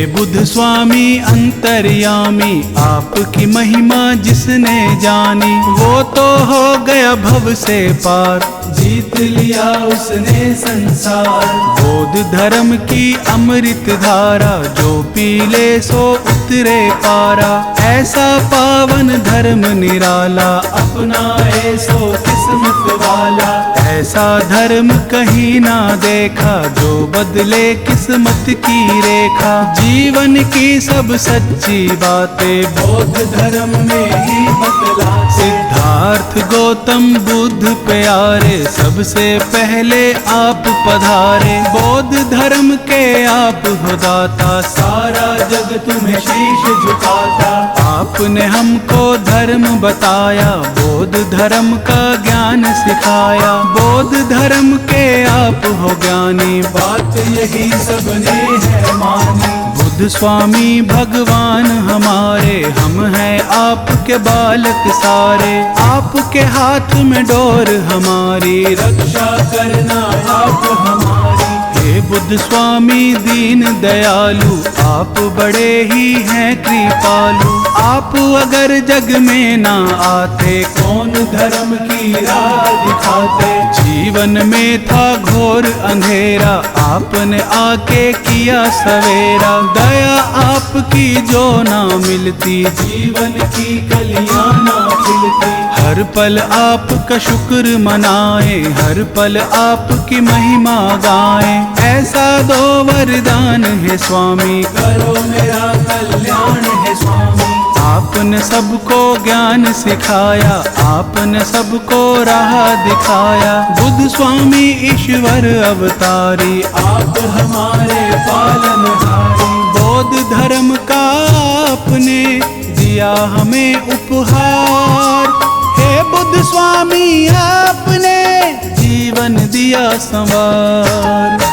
बुद्ध स्वामी अंतर्यामी, आपकी महिमा जिसने जानी, वो तो हो गया भव से पार, जीत लिया उसने संसार। बौद्ध धर्म की अमृत धारा, जो पी ले सो उतरे पारा, ऐसा पावन धर्म निराला, अपनाए सो किस्मत वाला। ऐसा धर्म कहीं ना देखा, जो बदले किस्मत की रेखा। जीवन की सब सच्ची बातें बौद्ध धर्म में ही बतला। सिद्धार्थ गौतम बुद्ध प्यारे, सबसे पहले आप पधारे। बौद्ध धर्म के आप हो दाता, सारा जग तुम्हें शीश झुकाता। आपने हमको धर्म बताया, बौद्ध धर्म का ज्ञान सिखाया। बौद्ध धर्म के आप हो ज्ञानी, बात यही सबने है मानी। बुद्ध स्वामी भगवान हमारे, हम हैं आपके बालक सारे। आपके हाथ में डोर हमारी, रक्षा करना आप हमारी। हे बुद्ध स्वामी दीन दयालु, आप बड़े ही हैं कृपालु। आप अगर जग में ना आते, कौन धर्म की राह दिखाते। जीवन में था घोर अंधेरा, आपने आके किया सवेरा। दया आपकी जो ना मिलती, जीवन की कलियां ना खिलती। हर पल आपका शुक्र मनाए, हर पल आपकी महिमा गाएं। ऐसा दो वरदान है स्वामी, करो मेरा कल्याण है स्वामी। आपने सबको ज्ञान सिखाया, आपने सबको राह दिखाया। बुद्ध स्वामी ईश्वर अवतारी, आप हमारे पालनहारी। बौद्ध धर्म का आपने दिया हमें उपहार। हे बुद्ध स्वामी आपने जीवन दिया संवार।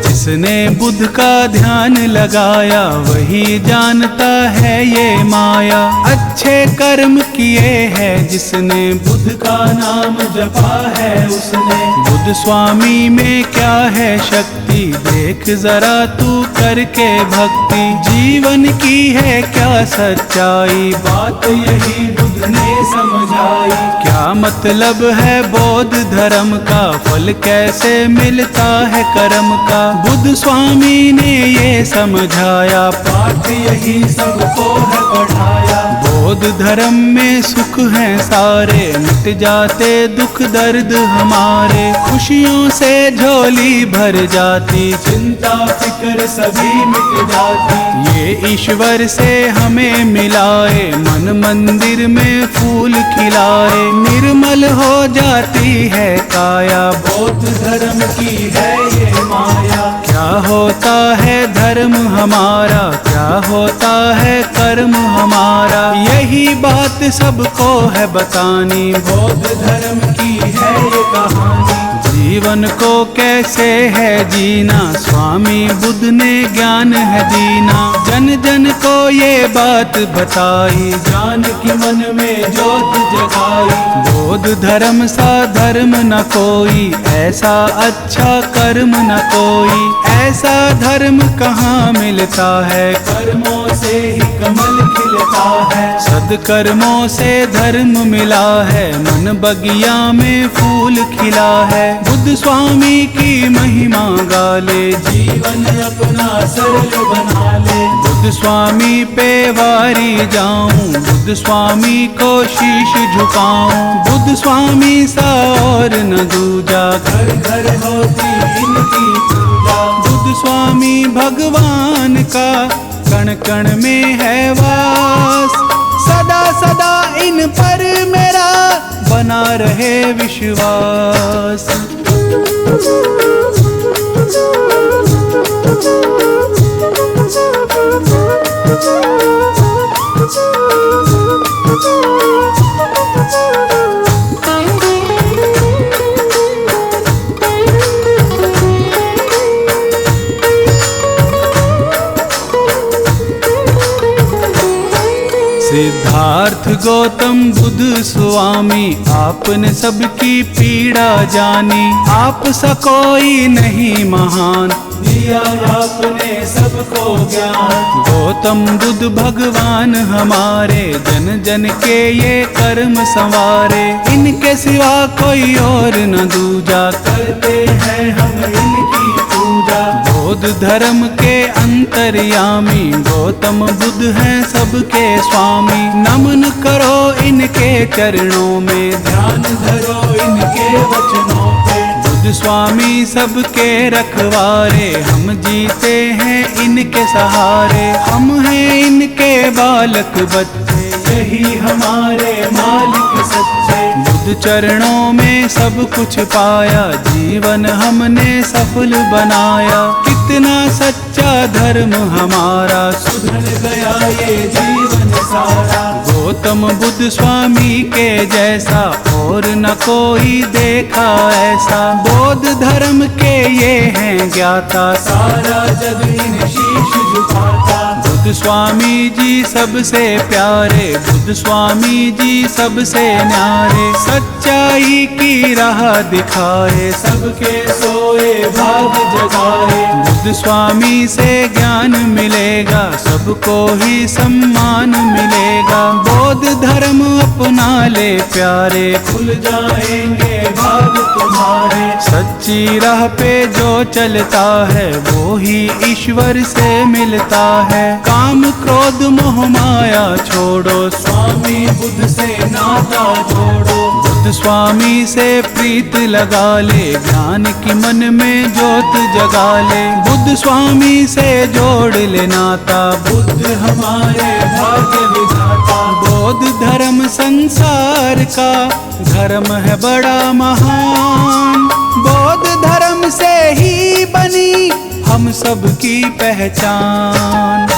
जिसने बुद्ध का ध्यान लगाया, वही जानता है ये माया। अच्छे कर्म किए हैं जिसने, बुद्ध का नाम जपा है उसने। बुद्ध स्वामी में क्या है शक्ति, देख जरा तू करके भक्ति। जीवन की है क्या सच्चाई, बात यही बुद्ध ने समझाई। क्या मतलब है बौद्ध धर्म का, फल कैसे मिलता है कर्म का। बुद्ध स्वामी ने ये समझाया, पाठ यही सबको है पढ़ाया। बौद्ध धर्म में सुख है सारे, मिट जाते दुख दर्द हमारे। खुशियों से झोली भर जाती, चिंता फिक्र सभी मिट जाती। ये ईश्वर से हमें मिलाए, मन मंदिर में फूल खिलाए। निर्मल हो जाती है काया, बौद्ध धर्म की है ये माया। क्या होता है धर्म हमारा, क्या होता है कर्म हमारा। यही बात सबको है बतानी, बौद्ध धर्म की है ये कहानी। जीवन को कैसे है जीना, स्वामी बुद्ध ने ज्ञान है दीना। जन जन को ये बात बताई, जान की मन में ज्योत जगाई। बौद्ध धर्म सा धर्म न कोई, ऐसा अच्छा कर्म न कोई। ऐसा धर्म कहाँ मिलता है, कर्मों से ही कमल खिलता है। सद्कर्मों से धर्म मिला है, मन बगिया में फूल खिला है। बुद्ध स्वामी की महिमा गाले, जीवन अपना सरल बना ले। बुद्ध स्वामी पे वारी जाऊं, बुद्ध स्वामी को शीश झुकाऊं। बुद्ध स्वामी सा और न दूजा, घर घर होती इनकी पूजा। बुद्ध स्वामी भगवान का कण कण में है वास। सदा सदा इन पर मेरा बना रहे विश्वास। सिद्धार्थ गौतम बुद्ध स्वामी आपने सबकी पीड़ा जानी। आप सा कोई नहीं महान, दिया आपने सबको ज्ञान। गौतम बुद्ध भगवान हमारे जन जन के ये कर्म संवारे। इनके सिवा कोई और न दूजा, करते हैं हम इनकी पूजा। बौद्ध धर्म के अंतर्यामी गौतम बुद्ध हैं सबके स्वामी। नमन करो इनके चरणों में, ध्यान धरो इनके वचनों पे। बुद्ध स्वामी सबके रखवारे, हम जीते हैं इनके सहारे। हम हैं इनके बालक बच्चे, यही हमारे मालिक सच्चे। बुद्ध चरणों में सब कुछ पाया, जीवन हमने सफल बनाया। कितना सच्चा धर्म हमारा, सुधर गया ये जीवन सारा। गौतम बुद्ध स्वामी के जैसा और न कोई देखा ऐसा। बौद्ध धर्म के ये हैं ज्ञाता, सारा जग इन शीश झुकाता। बुद्ध स्वामी जी सबसे प्यारे, बुद्ध स्वामी जी सबसे न्यारे। सच्चाई की राह दिखाए, सबके सोए भाग जगाए। बुद्ध स्वामी से ज्ञान मिलेगा, सबको ही सम्मान मिलेगा। बौद्ध धर्म अपना ले प्यारे, खुल जाएंगे भाग तुम्हारे। सच्ची राह पे जो चलता है, वो ही ईश्वर से मिलता है। काम क्रोध मोह माया छोड़ो, स्वामी बुद्ध से नाता जोड़ो। बुद्ध स्वामी से प्रीत लगा ले, ज्ञान की मन में ज्योत जगा ले। बुद्ध स्वामी से जोड़ ले नाता, बुद्ध हमारे भाग्य विधाता। बौद्ध धर्म संसार का धर्म है बड़ा महान। बौद्ध धर्म से ही बनी हम सबकी पहचान।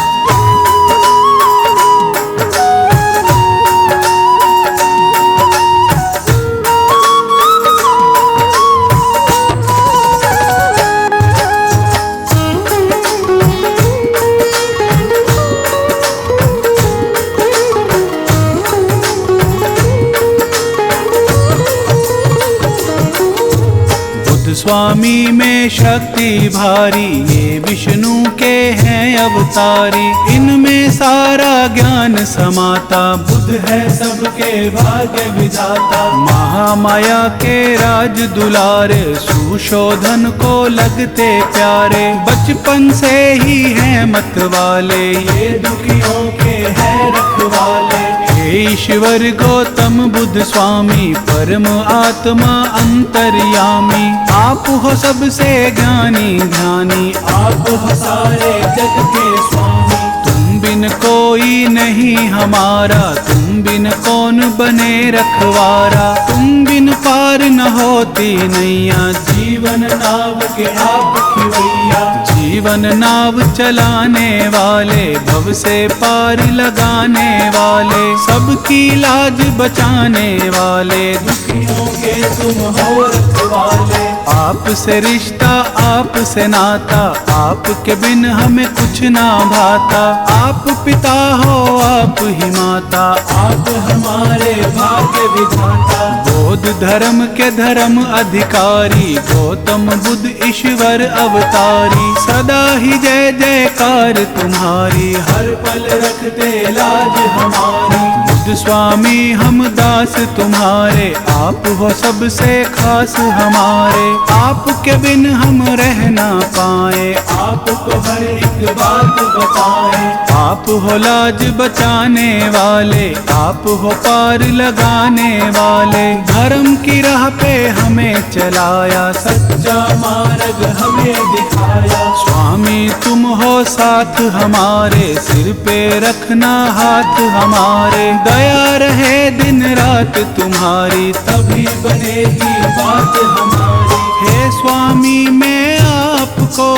स्वामी में शक्ति भारी, ये विष्णु के हैं अवतारी। इनमें सारा ज्ञान समाता, बुद्ध है सबके भाग्य विधाता। महामाया के राज दुलारे, सुशोधन को लगते प्यारे। बचपन से ही हैं मत वाले, ये दुखियों के हैं रखवाले। ईश्वर गौतम बुद्ध स्वामी, परम आत्मा अंतर्यामी। आप हो सबसे ज्ञानी ध्यानी, आप हो सारे जग के स्वामी। तुम बिन कोई नहीं हमारा, तुम बिन कौन बने रखवारा। तुम बिन पार न होती नैया, जीवन नाव के आप खिवैया। जीवन नाव चलाने वाले, भव से पार लगाने वाले। सबकी लाज बचाने वाले, दुखियों के तुम हो रखवाले। आपसे रिश्ता आपसे नाता, आपके बिन हमें कुछ ना भाता। आप पिता हो आप ही माता, आप हमारे भाग्य विधाता। बौद्ध धर्म के धर्म अधिकारी, गौतम बुद्ध ईश्वर अवतारी। सदा ही जय जयकार तुम्हारी, हर पल रखते लाज हमारी। बुद्ध स्वामी हम दास तुम्हारे, आप हो सबसे खास हमारे। आपके बिन हम रह ना पाए, आपको हर एक बात बताए। आप हो लाज बचाने वाले, आप हो पार लगाने वाले। धर्म की राह पे हमें चलाया, सच्चा मार्ग हमें दिखाया। स्वामी तुम हो साथ हमारे, सिर पे रखना हाथ हमारे। दया रहे दिन रात तुम्हारी, तभी बनेगी बात हमारी। हे स्वामी मैं आपको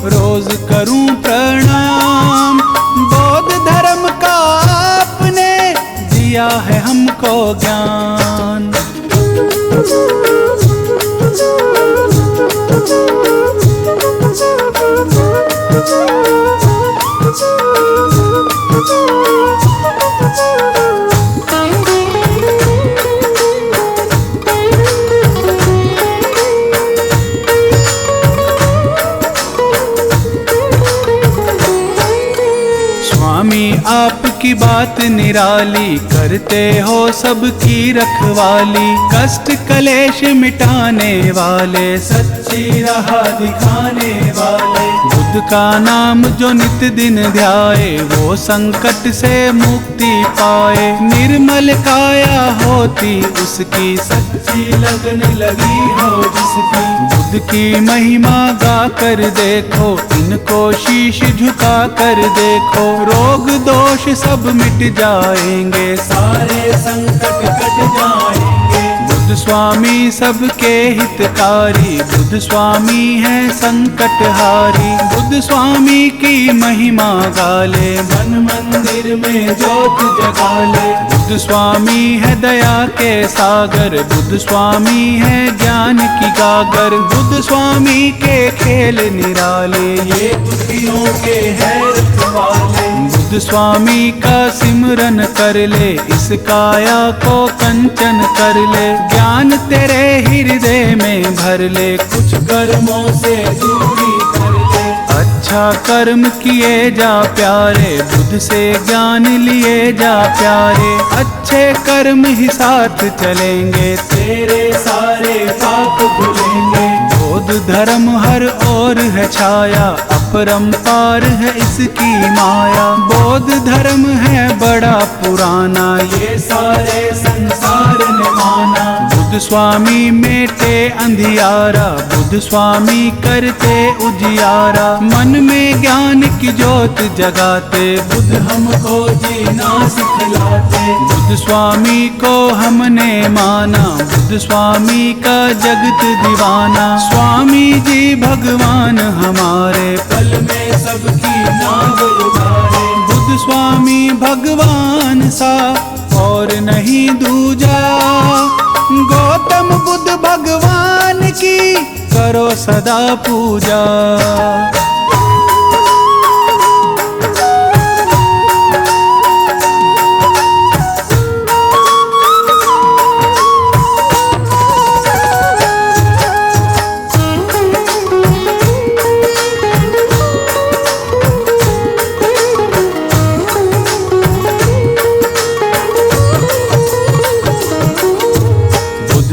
रोज करूं प्रणाम, बौद्ध धर्म का आपने दिया है हमको ज्ञान। स्वामी आपकी बात निराली, करते हो सबकी रखवाली। कष्ट कलेश मिटाने वाले, सच्ची राह दिखाने वाले। बुद्ध का नाम जो नित दिन ध्याए, वो संकट से मुक्ति पाए। निर्मल काया होती उसकी, सच्ची लगन लगी हो जिसकी। बुद्ध की महिमा गा कर देखो, इनको शीश झुका कर देखो। रोग दोष सब मिट जाएंगे, सारे संकट कट जाएंगे। बुद्ध स्वामी सबके हितकारी, बुद्ध स्वामी है संकटहारी। बुद्ध स्वामी की महिमा गाले, मन मंदिर में ज्योत जगाले। बुद्ध स्वामी है दया के सागर, बुद्ध स्वामी है ज्ञान की गागर। बुद्ध स्वामी के खेल निराले, ये दुखियों के है रखवाले। बुद्ध स्वामी का सिमरन कर ले, इस काया को कंचन कर ले। ज्ञान तेरे हृदय में भर ले, कुछ कर्मों से दूरी कर ले। अच्छा कर्म किए जा प्यारे, बुद्ध से ज्ञान लिए जा प्यारे। अच्छे कर्म ही साथ चलेंगे, तेरे सारे पाप धुलेंगे। बौद्ध धर्म हर ओर है छाया, अपरंपार है इसकी माया। बौद्ध धर्म है बड़ा पुराना, ये सारे संसार ने माना। बुद्ध स्वामी मेटे अंधियारा, बुद्ध स्वामी करते उजियारा। मन में ज्ञान की ज्योत जगाते, बुद्ध हमको जीना सिखलाते। बुद्ध स्वामी को हमने माना, बुद्ध स्वामी का जगत दीवाना। स्वामी जी भगवान हमारे, पल में सबकी नाव उतारे। बुद्ध स्वामी भगवान सा और नहीं दूजा। गौतम बुद्ध भगवान की करो सदा पूजा।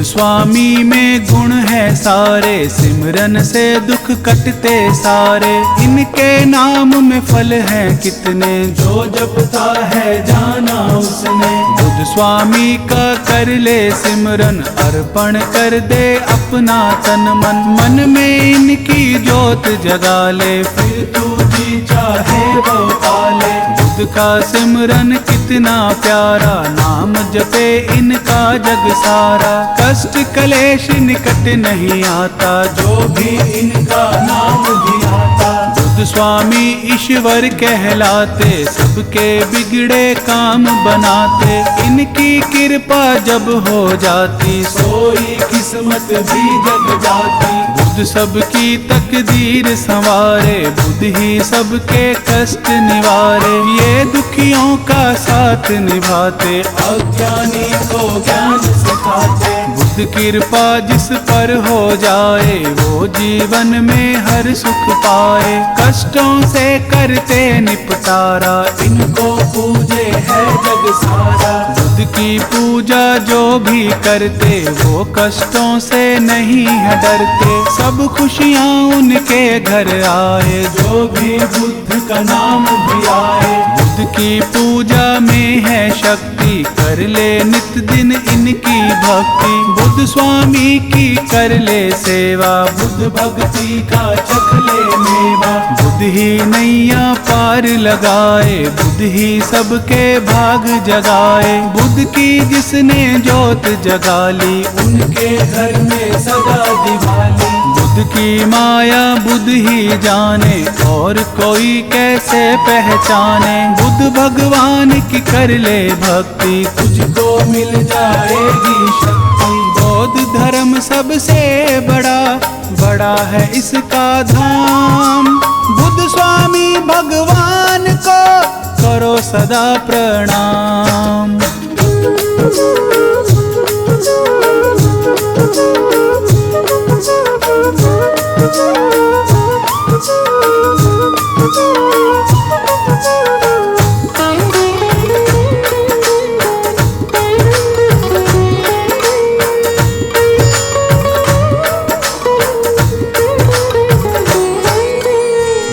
स्वामी में गुण है सारे, सिमरन से दुख कटते सारे। इनके नाम में फल है कितने, जो जपता है जाना उसने। बुद्ध स्वामी का कर ले सिमरन, अर्पण कर दे अपना तन मन। मन में इनकी ज्योत जगा ले, फिर तू जी चाहे वो पाले। बुद्ध का सिमरन कितना प्यारा, नाम जपे इनका जग सारा। कष्ट कलेश निकट नहीं आता, जो भी इनका नाम भी आता। बुद्ध स्वामी ईश्वर कहलाते, सबके बिगड़े काम बनाते। इनकी कृपा जब हो जाती, सोई किस्मत भी जग जाती। बुद्ध सबकी तकदीर संवारे, बुद्ध ही सबके कष्ट निवारे। ये दुखियों का साथ निभाते, अज्ञानी को ज्ञान सिखाते। बुद्ध कृपा जिस पर हो जाए, वो जीवन में हर सुख पाए। कष्टों से करते निपटारा, इनको पूजे है जग सारा। बुद्ध की पूजा जो भी करते, वो कष्टों से नहीं है डरते। सब खुशियाँ उनके घर आए, जो भी बुद्ध का नाम भी आए। बुद्ध बुद्ध की पूजा में है शक्ति, कर ले नित दिन इनकी भक्ति। बुद्ध स्वामी की कर ले सेवा, बुद्ध भक्ति का चख ले मेवा। बुद्ध ही नैया पार लगाए, बुद्ध ही सबके भाग जगाए। बुद्ध की जिसने जोत जगा ली, उनके घर में सदा दिवाली। बुद्ध की माया बुद्ध ही जाने, और कोई कैसे पहचाने। बुद्ध भगवान की कर ले भक्ति, तुझको मिल जाएगी शक्ति। बौद्ध धर्म सबसे बड़ा, बड़ा है इसका धाम। बुद्ध स्वामी भगवान को करो सदा प्रणाम।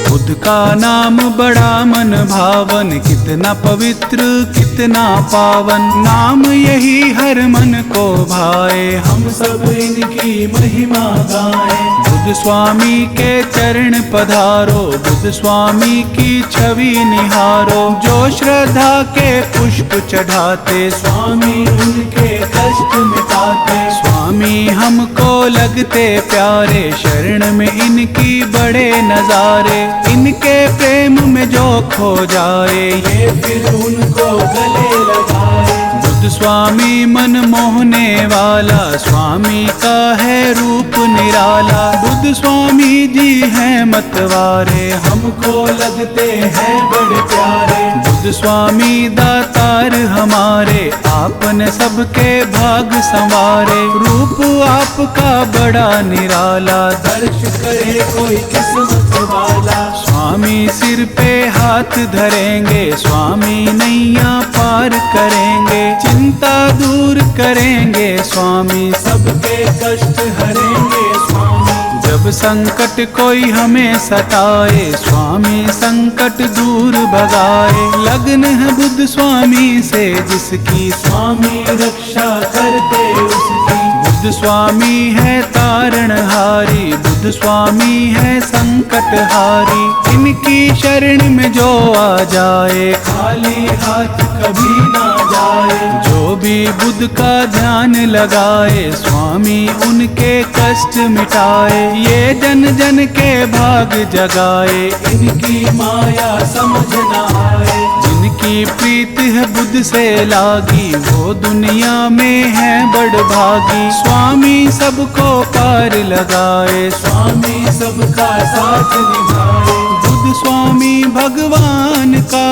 बुद्ध का नाम बड़ा मन भावन, कितना पवित्र कितना पावन। नाम यही हर मन को भाए, हम सब इनकी महिमा गाएं। बुद्ध स्वामी के चरण पधारो, बुद्ध स्वामी की छवि निहारो। जो श्रद्धा के पुष्प चढ़ाते, स्वामी उनके कष्ट मिटाते। स्वामी हमको लगते प्यारे, शरण में इनकी बड़े नजारे। इनके प्रेम में जो खो जाए, ये फिर उनको गले लगाए। बुद्ध स्वामी मन मोहने वाला, स्वामी का है रूप निराला। बुद्ध स्वामी जी हैं मतवारे, हमको लगते हैं बड़े प्यारे। बुद्ध स्वामी दातार हमारे, आपने सबके भाग संवारे। रूप आपका बड़ा निराला, दर्श करे कोई किस्मत वाला। स्वामी सिर पे हाथ धरेंगे, स्वामी नैया पार करेंगे। चिंता दूर करेंगे स्वामी, सबके कष्ट हरेंगे स्वामी। जब संकट कोई हमें सताए, स्वामी संकट दूर भगाए। लगन है बुद्ध स्वामी से जिसकी, स्वामी रक्षा करते उसकी। बुद्ध स्वामी है तारणहारी, बुद्ध स्वामी है संकटहारी। इनकी शरण में जो आ जाए, खाली हाथ कभी ना जाए। जो भी बुद्ध का ध्यान लगाए, स्वामी उनके कष्ट मिटाए। ये जन जन के भाग जगाए, इनकी माया समझ न आए। जिनकी प्रीत है बुद्ध से लागी, वो दुनिया में है बड़ भागी। स्वामी सबको पार लगाए, स्वामी सबका साथ निभाए। बुद्ध स्वामी भगवान का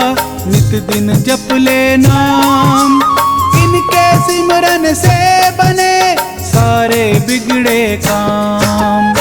नित दिन जप ले नाम। इनके सिमरन से बने सारे बिगड़े काम।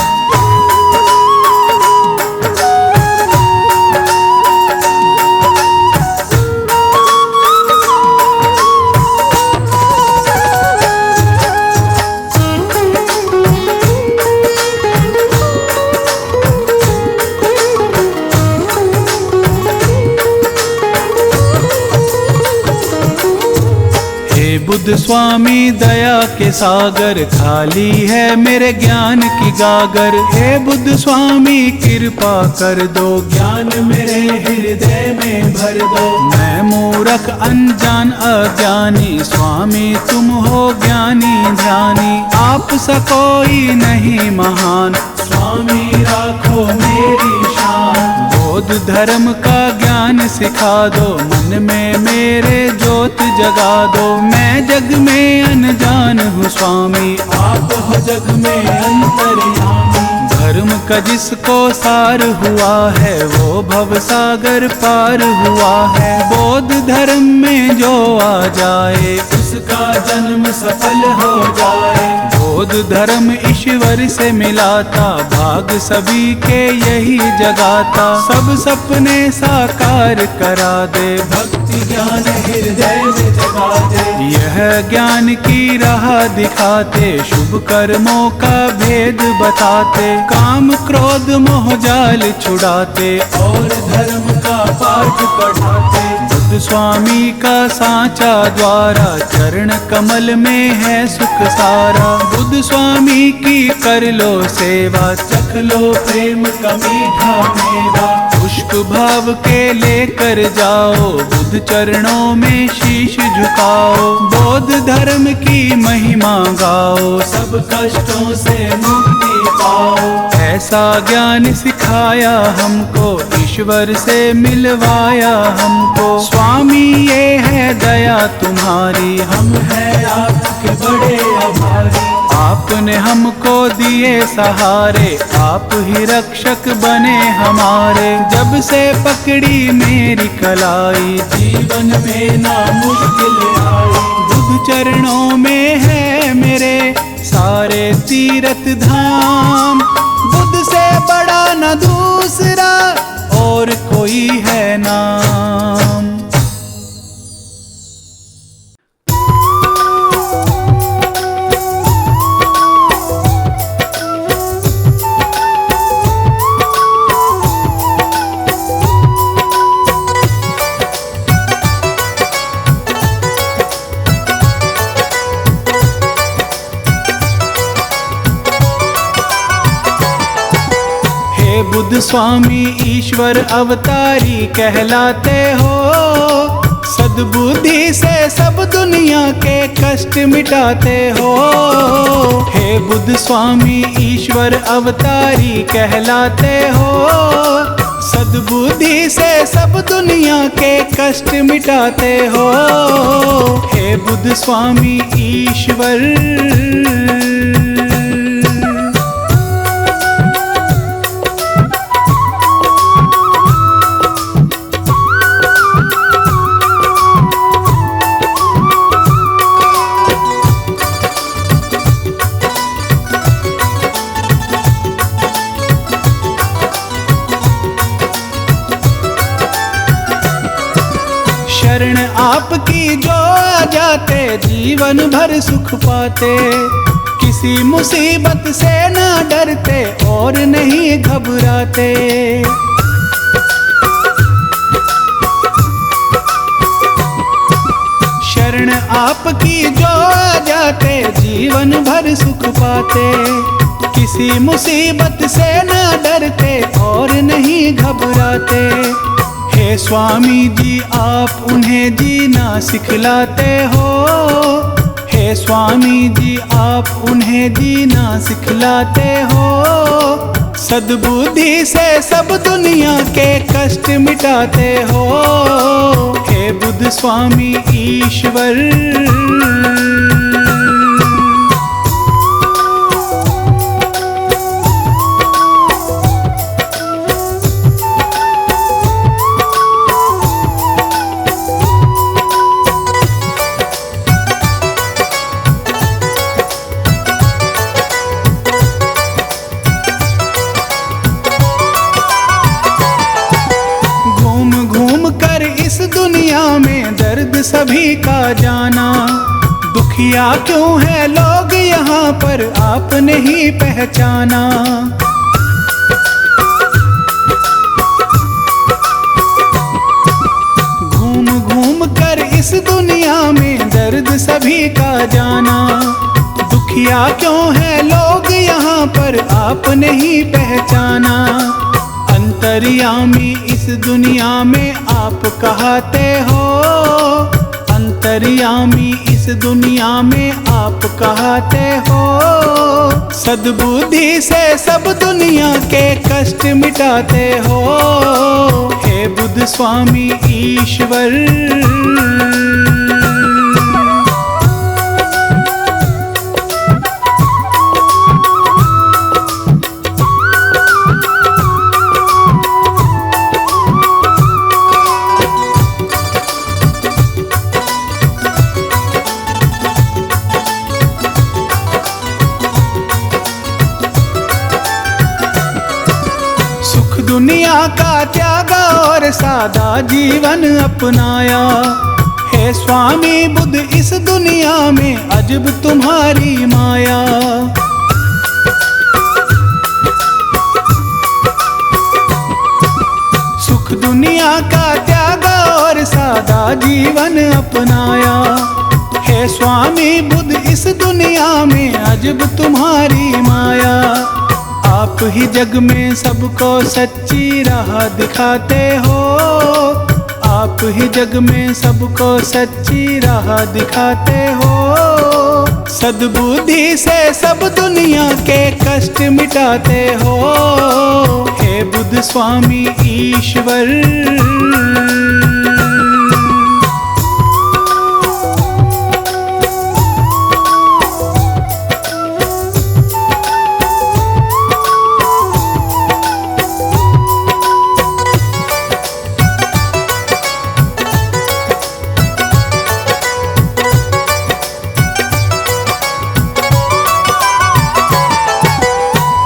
बुद्ध स्वामी दया के सागर, खाली है मेरे ज्ञान की गागर। हे बुद्ध स्वामी कृपा कर दो, ज्ञान मेरे हृदय में भर दो। मैं मूर्ख अनजान अज्ञानी, स्वामी तुम हो ज्ञानी ध्यानी। आप सा कोई नहीं महान, स्वामी राखो मेरी शान। बौद्ध धर्म का ज्ञान सिखा दो, मन में मेरे ज्योत जगा दो। मैं जग में अनजान हूँ स्वामी, आप हो जग में अंतर्यामी। धर्म का जिसको सार हुआ है, वो भव सागर पार हुआ है। बौद्ध धर्म में जो आ जाए, उसका जन्म सफल हो जाए। बौद्ध धर्म ईश्वर से मिलाता, भाग सभी के यही जगाता। सब सपने साकार करा दे, भक्ति ज्ञान हृदय में जगा दे। यह ज्ञान की राह दिखाते, शुभ कर्मों का भेद बताते। काम क्रोध मोह जाल छुड़ाते, और धर्म का पाठ पढ़ाते। बुद्ध बुद्ध स्वामी का सांचा द्वारा, चरण कमल में है सुख सारा। बुद्ध स्वामी की कर लो सेवा, चख लो प्रेम का मीठा मेवा। पुष्प भाव के लेकर जाओ, बुद्ध चरणों में शीश झुकाओ। बौद्ध धर्म की महिमा गाओ, सब कष्टों से मुक्ति पाओ। ऐसा ज्ञान सिखाया हमको, ईश्वर से मिलवाया हमको। स्वामी ये है दया तुम्हारी, हम हैं आपके बड़े आभारी। आपने हमको दिए सहारे, आप ही रक्षक बने हमारे। जब से पकड़ी मेरी कलाई, जीवन में ना मुश्किल आई। बुद्ध चरणों में है मेरे सारे तीर्थ धाम। बुद्ध से बड़ा न दूसरा और कोई है नाम। बुद्ध स्वामी ईश्वर अवतारी कहलाते हो। सद्बुद्धि से सब दुनिया के कष्ट मिटाते हो। हे बुद्ध स्वामी ईश्वर अवतारी कहलाते हो। सद्बुद्धि से सब दुनिया के कष्ट मिटाते हो। हे बुद्ध स्वामी ईश्वर। शरण आपकी जो आ जाते, जीवन भर सुख पाते। किसी मुसीबत से ना डरते और नहीं घबराते। शरण आपकी जो आ जाते, जीवन भर सुख पाते। किसी मुसीबत से ना डरते और नहीं घबराते। हे स्वामी जी आप उन्हें जीना सिखलाते हो। हे स्वामी जी आप उन्हें जीना सिखलाते हो। सद्बुद्धि से सब दुनिया के कष्ट मिटाते हो। हे बुद्ध स्वामी ईश्वर। सभी का जाना, दुखिया क्यों है लोग यहाँ पर आपने ही पहचाना। घूम घूम कर इस दुनिया में दर्द सभी का जाना। दुखिया क्यों है लोग यहाँ पर आपने ही पहचाना। अंतर्यामी इस दुनिया में आप कहते हो। अंतर्यामी इस दुनिया में आप कहते हो। सद्बुद्धि से सब दुनिया के कष्ट मिटाते हो। हे बुद्ध स्वामी ईश्वर। दुनिया का त्यागा और सादा जीवन अपनाया। हे स्वामी बुद्ध इस दुनिया में अजब तुम्हारी माया। सुख दुनिया दुनिया का त्यागा और सादा जीवन अपनाया। हे स्वामी बुद्ध इस दुनिया में अजब तुम्हारी माया। आप ही जग में सबको सच्ची राह दिखाते हो। आप ही जग में सबको सच्ची राह दिखाते हो। सद्बुद्धि से सब दुनिया के कष्ट मिटाते हो। हे बुद्ध स्वामी ईश्वर।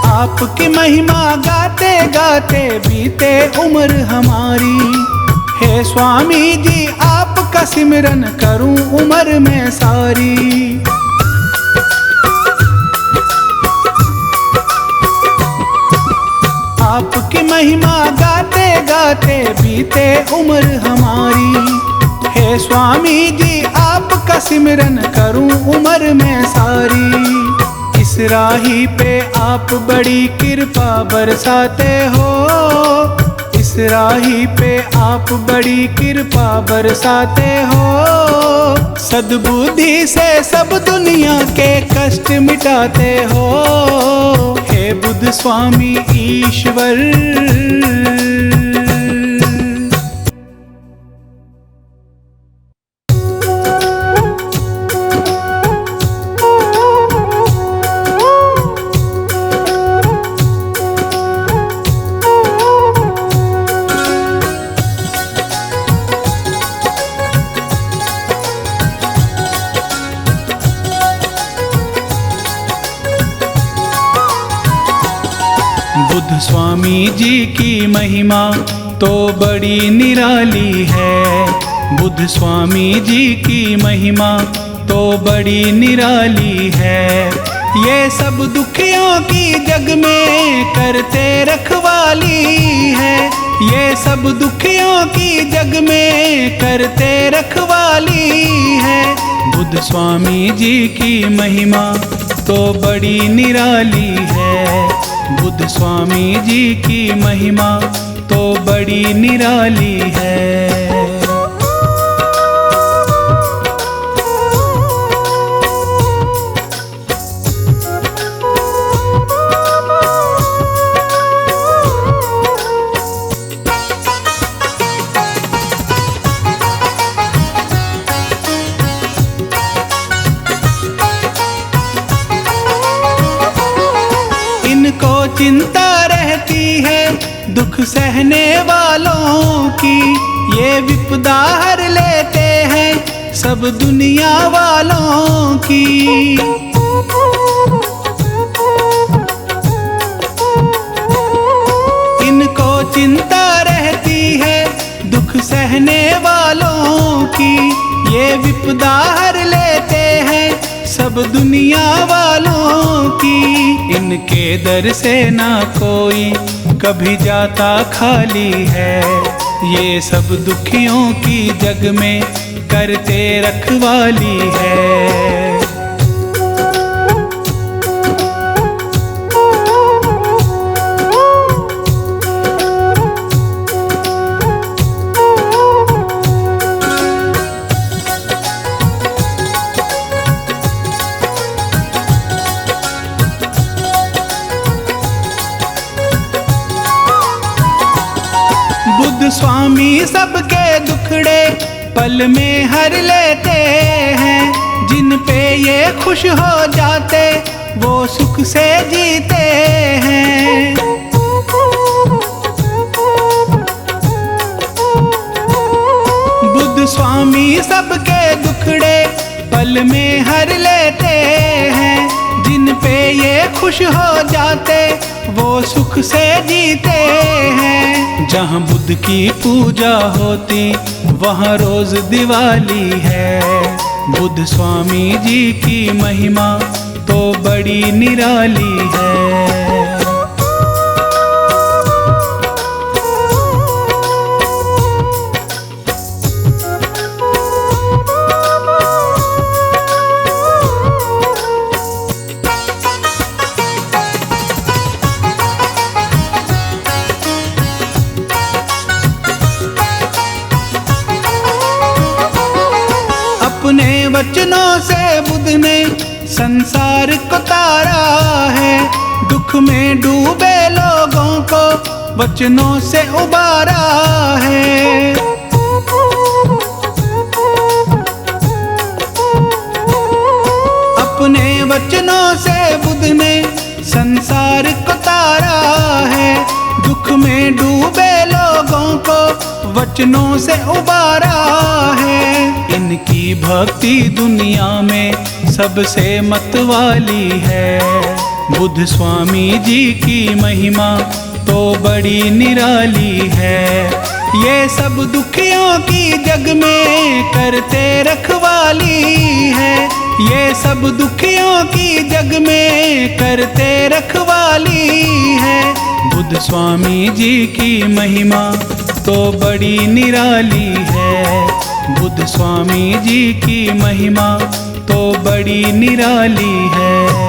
आपकी महिमा गाते गाते बीते उम्र हमारी। हे स्वामी जी आपका सिमरन करूं उम्र में सारी। आपकी महिमा गाते गाते बीते उम्र हमारी। हे स्वामी जी आपका सिमरन करूं उम्र में सारी। इस राही पे आप बड़ी कृपा बरसाते हो। इस राही पे आप बड़ी कृपा बरसाते हो। सद्बुद्धि से सब दुनिया के कष्ट मिटाते हो। हे बुद्ध स्वामी ईश्वर। बुद्ध स्वामी जी की महिमा तो बड़ी निराली है। बुद्ध स्वामी जी की महिमा तो बड़ी निराली है। ये सब दुखियों की जग में करते रखवाली है। ये सब दुखियों की जग में करते रखवाली है। बुद्ध स्वामी जी की महिमा तो बड़ी निराली है। बुद्ध स्वामी जी की महिमा तो बड़ी निराली है। इनको चिंता रहती है दुख सहने वालों की। ये विपदा हर लेते हैं सब दुनिया वालों की। इनको चिंता रहती है दुख सहने वालों की। ये विपदा हर लेते हैं सब दुनिया वालों की। इनके दर से ना कोई कभी जाता खाली है। ये सब दुखियों की जग में करते रखवाली है। बुद्ध स्वामी सबके दुखड़े पल में हर लेते हैं। जिन पे ये खुश हो जाते वो सुख से जीते हैं। बुद्ध स्वामी सबके दुखड़े पल में हर लेते हैं। जिन पे ये खुश हो जाते वो सुख से जीते हैं। जहाँ बुद्ध की पूजा होती वहाँ रोज दिवाली है। बुद्ध स्वामी जी की महिमा तो बड़ी निराली है। वचनों से बुद्ध ने संसार को तारा है। दुख में डूबे लोगों को वचनों से उबारा है। अपने वचनों से बुद्ध ने संसार को तारा है। दुख में डूबे लोगों को वचनों से उबारा है। इनकी भक्ति दुनिया में सबसे मतवाली है। बुद्ध स्वामी जी की महिमा तो बड़ी निराली है। ये सब दुखियों की जग में करते रखवाली है। ये सब दुखियों की जग में करते रखवाली है। बुद्ध स्वामी जी की महिमा तो बड़ी निराली है। बुद्ध स्वामी जी की महिमा तो बड़ी निराली है।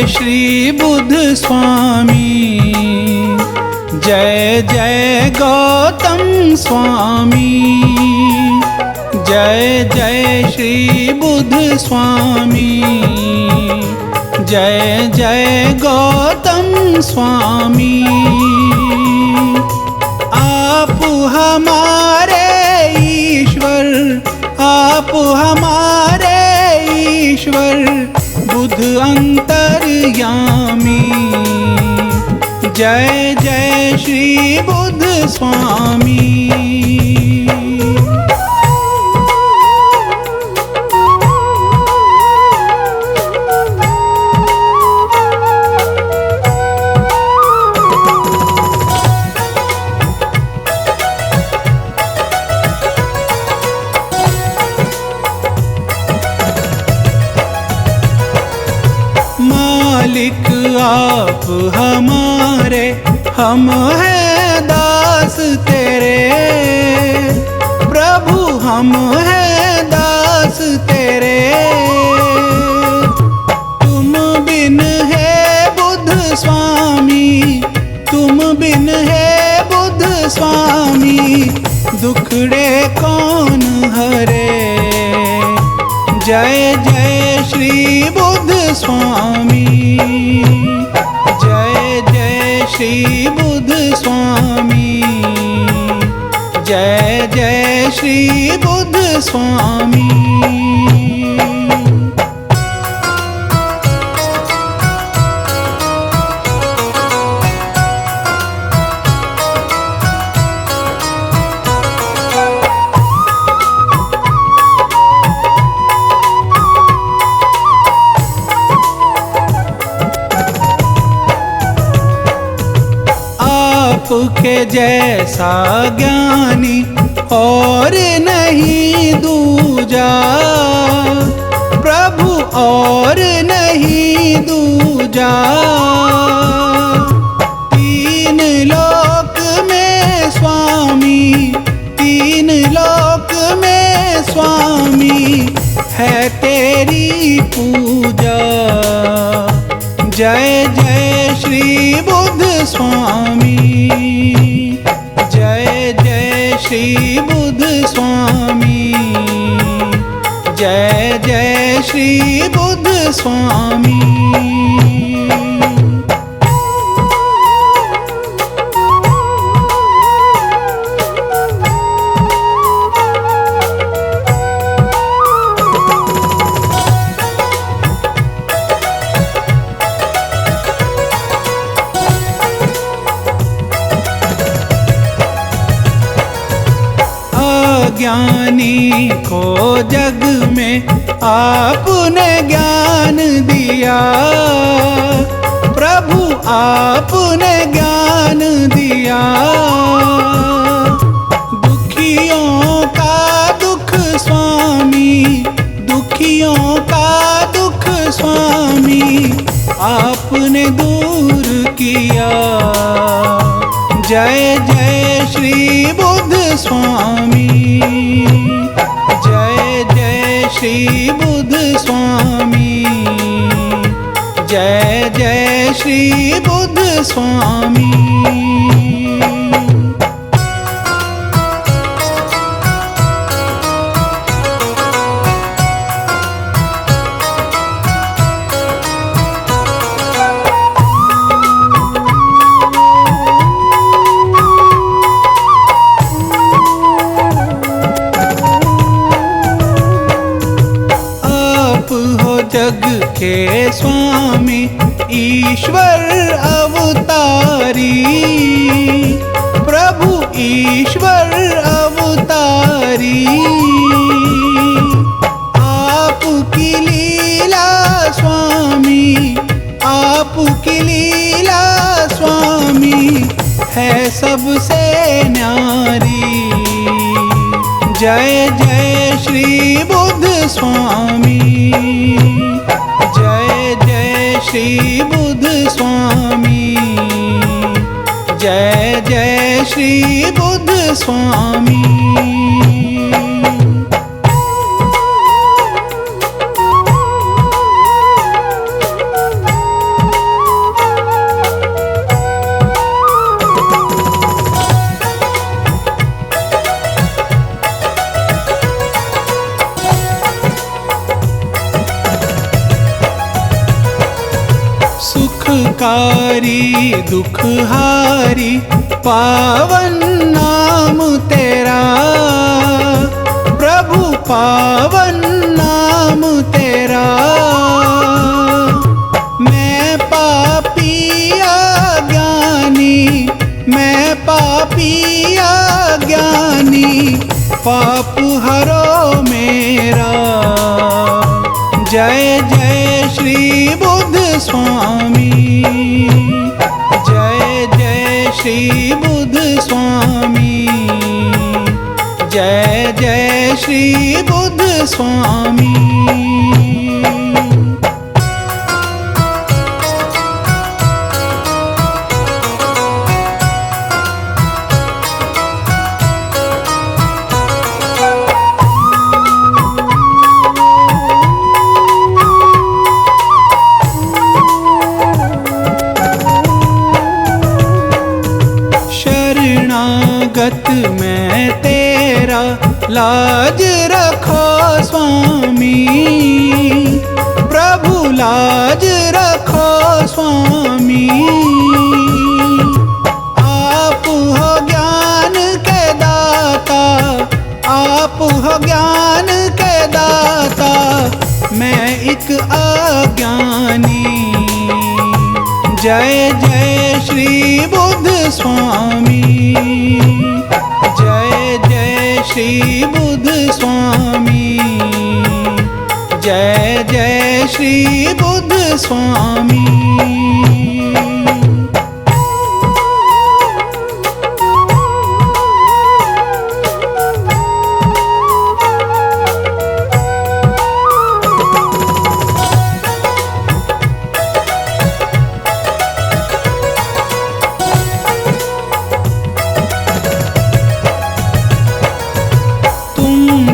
श्री बुद्ध स्वामी, जय जय गौतम स्वामी। जय जय श्री बुद्ध स्वामी, जय जय गौतम स्वामी। आप हमारे ईश्वर, आप हमारे ईश्वर, बुद्ध अंतर्यामी। जय जय श्री बुद्ध स्वामी। मालिक आप हमारे, हम हैं दास तेरे। प्रभु हम हैं दास तेरे। तुम बिन है बुद्ध स्वामी, तुम बिन है बुद्ध स्वामी, दुखड़े कौन हरे। जय जय श्री बुद्ध स्वामी। जय जय श्री बुद्ध स्वामी। जय जय श्री बुद्ध स्वामी। आपके जैसा ज्ञानी और नहीं दूजा, प्रभु और नहीं दूजा। तीन लोक में स्वामी, तीन लोक में स्वामी, है तेरी पूजा। जय जय श्री बुद्ध स्वामी। जय जय श्री बुद्ध स्वामी। जय जय श्री बुद्ध स्वामी। ज्ञानी को जग में आपने ज्ञान दिया, प्रभु आपने ज्ञान दिया। दुखियों का दुख स्वामी, दुखियों का दुख स्वामी। जय जय श्री बुद्ध स्वामी, जय जय श्री बुद्ध स्वामी। जग के स्वामी ईश्वर अवतारी, प्रभु ईश्वर अवतारी। आपकी लीला स्वामी, आपकी लीला स्वामी है सबसे न्यारी। जय जय श्री बुद्ध स्वामी, जय जय श्री बुद्ध स्वामी, जय जय श्री बुद्ध स्वामी। सुखकारी दुखहारी पावन नाम तेरा, प्रभु पावन नाम तेरा। मैं पापी अज्ञानी, मैं पापी अज्ञानी, पाप हरो मेरा। जय जय श्री बुद्ध स्वामी, जय जय श्री बुद्ध स्वामी, जय जय श्री बुद्ध स्वामी। शरणागत मैं तेरा लाज रखो स्वामी, प्रभु लाज रखो स्वामी। आप हो ज्ञान के दाता, आप हो ज्ञान के दाता, मैं एक अज्ञानी। जय जय श्री बुद्ध स्वामी, जय जय श्री बुद्ध स्वामी, जय जय श्री बुद्ध स्वामी।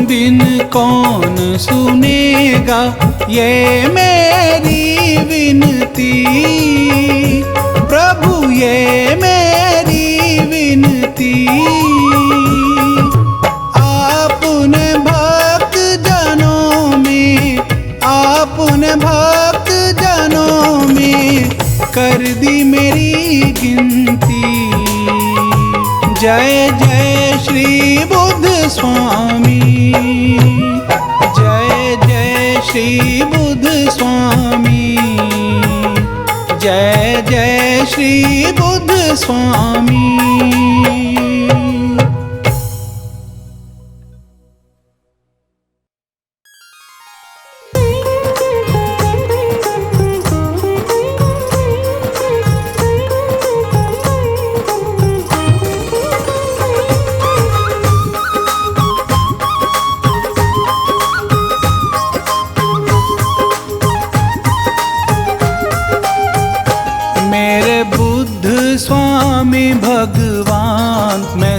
बिन कौन सुनेगा ये मेरी विनती, प्रभु ये मेरी विनती। आपने भक्त जनों में, आपने भक्त जनों में कर दी मेरी गिनती। जय जय श्री बुद्ध स्वामी, जय जय श्री बुद्ध स्वामी, जय जय श्री बुद्ध स्वामी।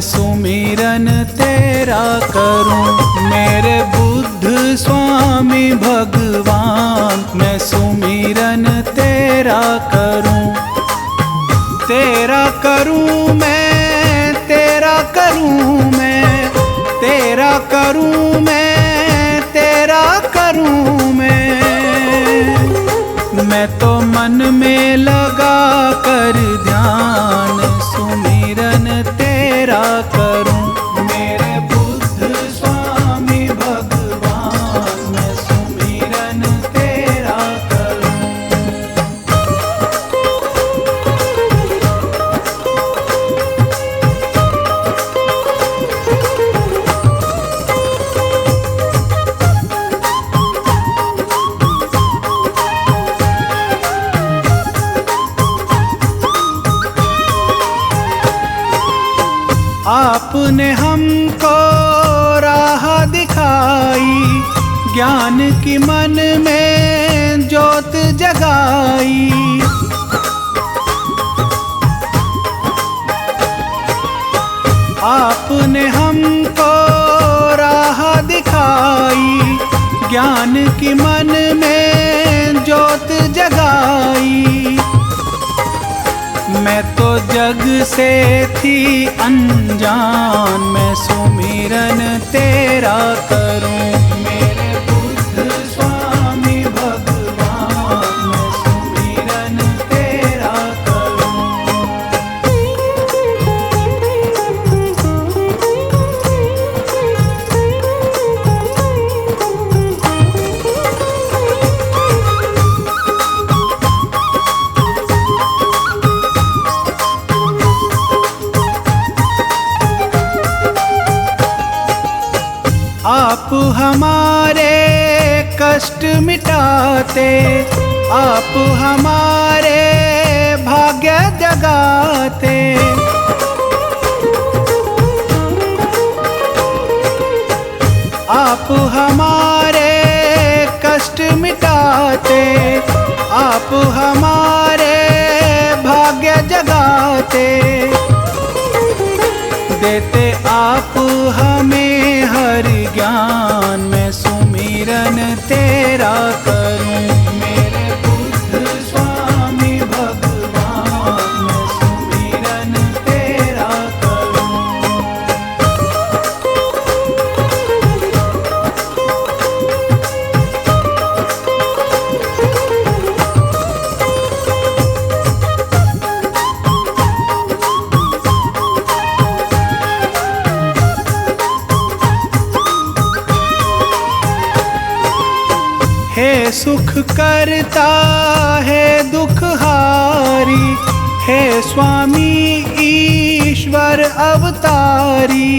सुमिरन तेरा करूं। मेरे बुद्ध स्वामी भगवान मैं सुमिरन तेरा करूं। तेरा करूं मैं, तेरा करूं मैं, तेरा करूं मैं, तेरा करूं मैं तो मन में लगा कर ध्यान सुमिरन तेरा करूं। मेरे बुद्ध स्वामी भगवान मैं सुमिरन तेरा करूं। आपने हमको राह दिखाई, ज्ञान की मन में ज्योत जगाई। आपने हमको राह दिखाई, ज्ञान की मन में ज्योत जगाई। मैं तो जग से थी अनजान मैं सुमिरन तेरा करूं। मेरे बुद्ध स्वामी भगवान मैं सुमिरन तेरा करूं। आप हमारे कष्ट मिटाते, आप हमारे भाग्य जगाते। आप हमारे कष्ट मिटाते, आप हमारे भाग्य जगाते। देते आप हमें हर ज्ञान मैं सुमिरन तेरा करूं। मेरे बुद्ध स्वामी भगवान मैं सुमिरन तेरा करूं। हे सुख करता है दुख हारी, हे स्वामी ईश्वर अवतारी।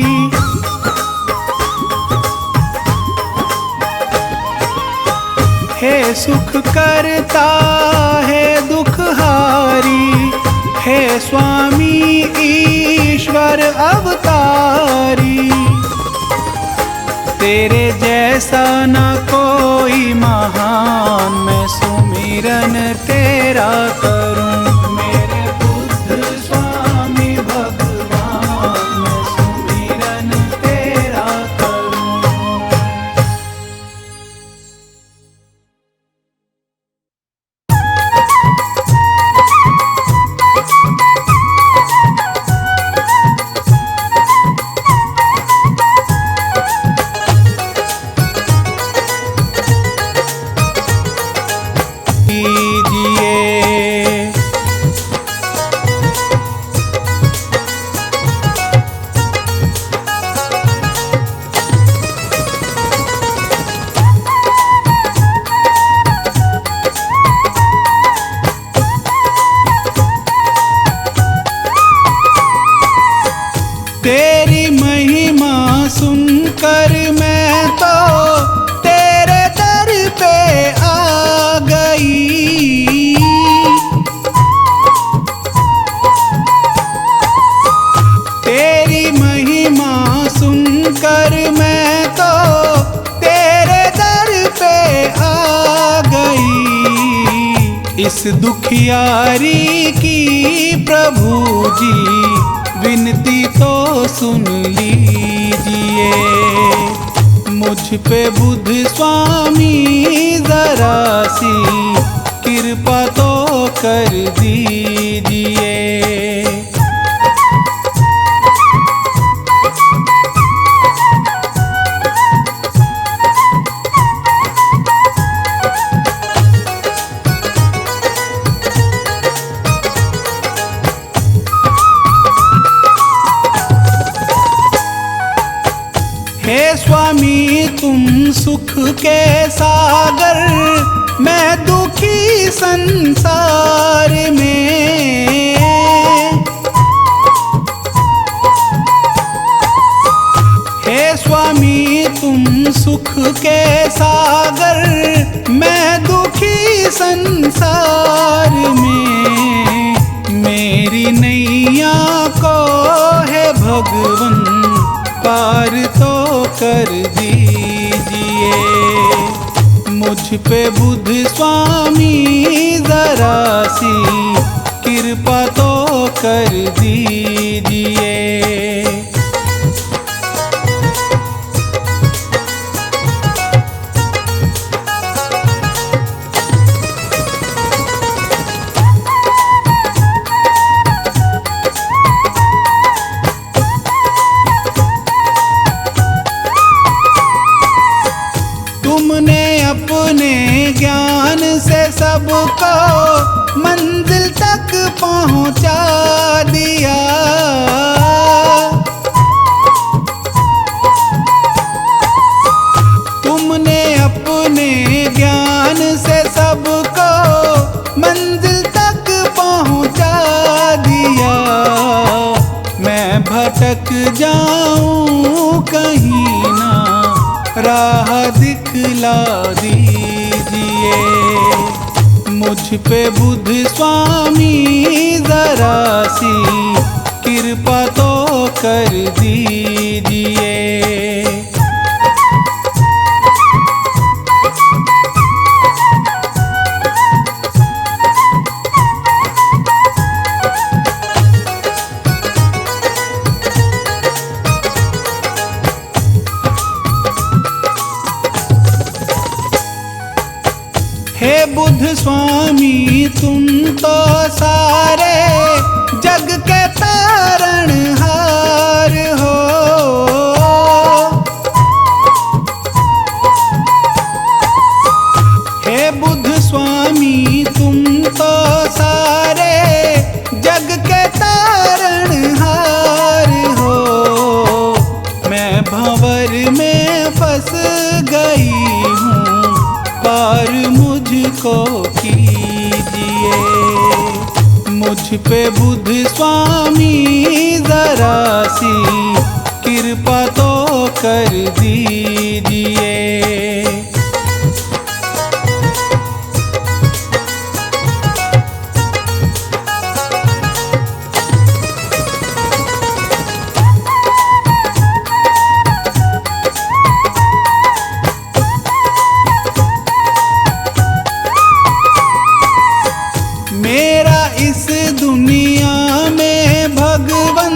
हे सुख करता है दुख हारी, हे स्वामी ईश्वर अवतारी। तेरे जैसा न कोई महान मैं सुमिरन तेरा करूं। मेरे बुद्ध स्वामी भगवान मैं सुमिरन तेरा करूं। तेरी महिमा सुनकर मैं तो तेरे दर पे आ गई। तेरी महिमा सुनकर मैं तो तेरे दर पे आ गई। इस दुखियारी की प्रभु जी विनती तो सुन लीजिए। मुझ पे बुद्ध स्वामी जरा सी कृपा तो कर दीजिए। हे स्वामी तुम सुख के सागर, मैं दुखी संसार में। हे स्वामी तुम सुख के सागर, मैं दुखी संसार में। मेरी नैया को है भगवन पार तो कर दीजिए। मुझ पे बुद्ध स्वामी जरा सी कृपा तो कर दीजिए। तुमने अपने ज्ञान से सबको मंजिल तक पहुंचा दिया। तुमने अपने ज्ञान से सबको मंजिल तक पहुंचा दिया। मैं भटक जाऊं कहीं ना राह दिखला दीजिए। मुझ पे बुद्ध स्वामी जरा सी कृपा तो कर दीजिए। हे बुद्ध स्वामी तुम तो सारे जग के तारणहार हो। हे बुद्ध स्वामी तुम तो सारे जग के तारणहार हो। मैं भंवर में फंस गई हूँ, पार मुझको कीजिए। मुझ पे बुद्ध स्वामी जरा सी कृपा तो कर दीजिए। मेरा इस दुनिया में भगवन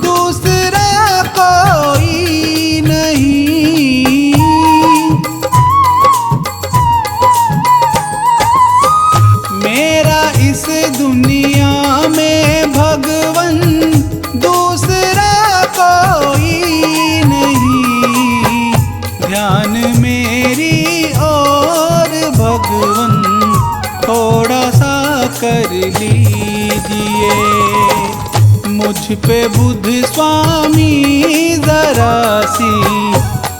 दूसरा कोई नहीं। मेरा इस दुनिया में भगवन दूसरा कोई नहीं। ध्यान मेरी और भगवन थोड़ा सा कर लीजिए। मुझ पे बुद्ध स्वामी जरा सी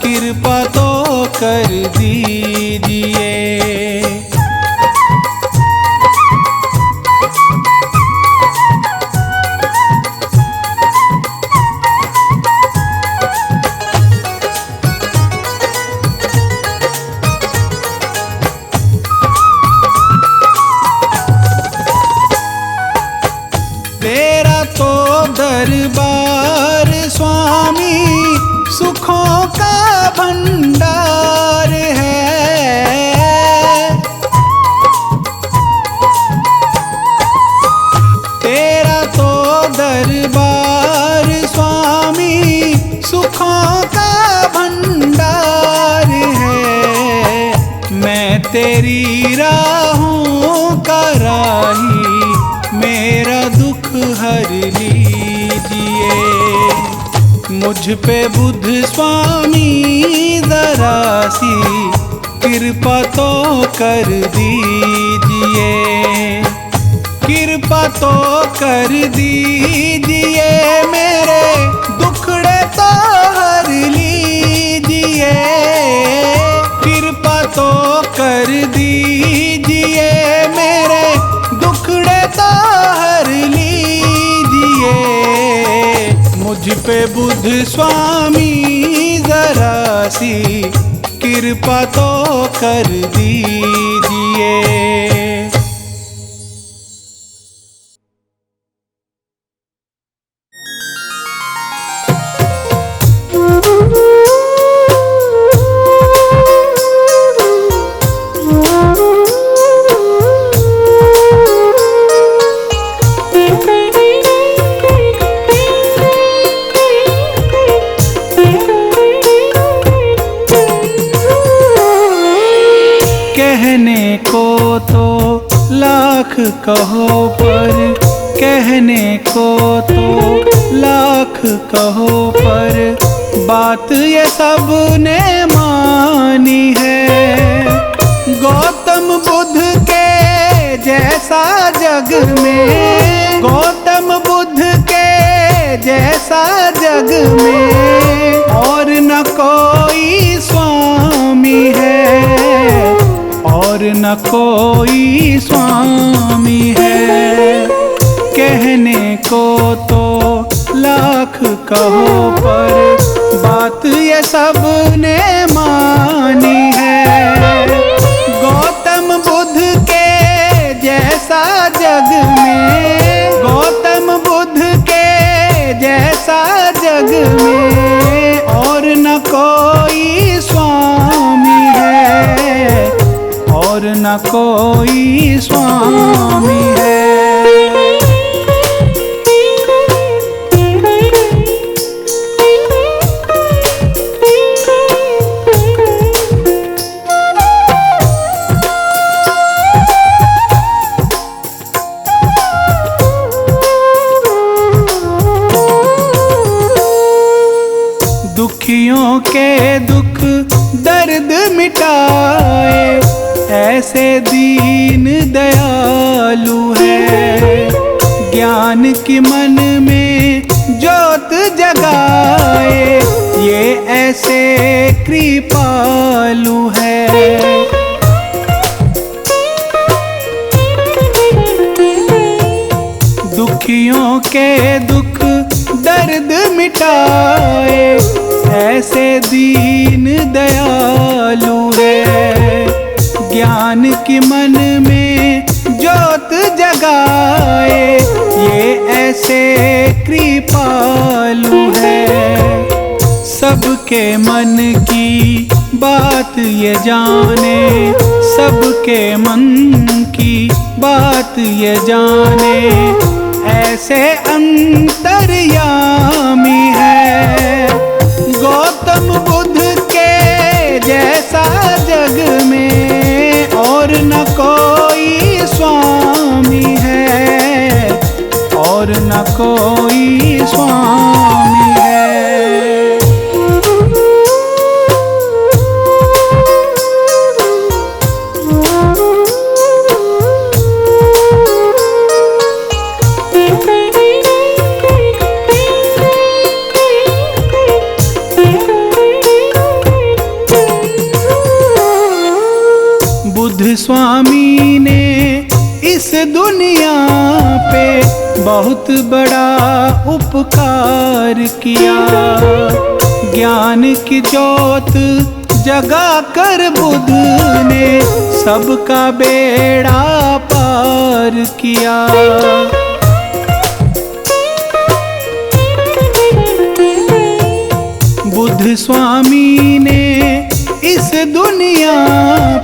कृपा तो कर दीजिए। तेरा तो दरबार स्वामी सुखों तेरी राहों का राही मेरा दुख हर लीजिए। मुझ पे बुद्ध स्वामी जरा सी कृपा तो कर दीजिए, कृपा तो कर दीजिए, मेरे दुखड़े तो हर लीजिए। कृपा तो कर दीजिए, मेरे दुखड़े तो हर लीजिए। मुझ पे बुद्ध स्वामी जरा सी कृपा तो कर दीजिए। कहने को तो लाख कहो पर, कहने को तो लाख कहो पर, बात ये सब ने मानी है। गौतम बुद्ध के जैसा जग में, गौतम बुद्ध के जैसा जग में और न कोई स्वामी है, और न कोई स्वामी है। कहने को तो लाख कहो पर, बात ये सब ने मानी है। गौतम बुद्ध के जैसा जग में, गौतम बुद्ध के जैसा जग में और न कोई स्वामी है, और न कोई स्वामी है। दुखियों के दुख दर्द मिटाए ऐसे दीन दयालु है। ज्ञान की मन में ज्योत जगाए ये ऐसे कृपालु है। दुखियों के दुख दर्द मिटाए ऐसे दीन दयालु है। ज्ञान की मन में ज्योत जगाए ये ऐसे कृपालु है। सबके मन की बात ये जाने, सबके मन की बात ये जाने ऐसे अंतर्यामी है। गौतम बुद्ध के जैसा जग में और न कोई स्वामी है, और न कोई स्वामी है। बुद्ध स्वामी ने इस दुनिया पे बहुत बड़ा उपकार किया। ज्ञान की ज्योत जगा कर बुद्ध ने सबका बेड़ा पार किया। बुद्ध स्वामी ने इस दुनिया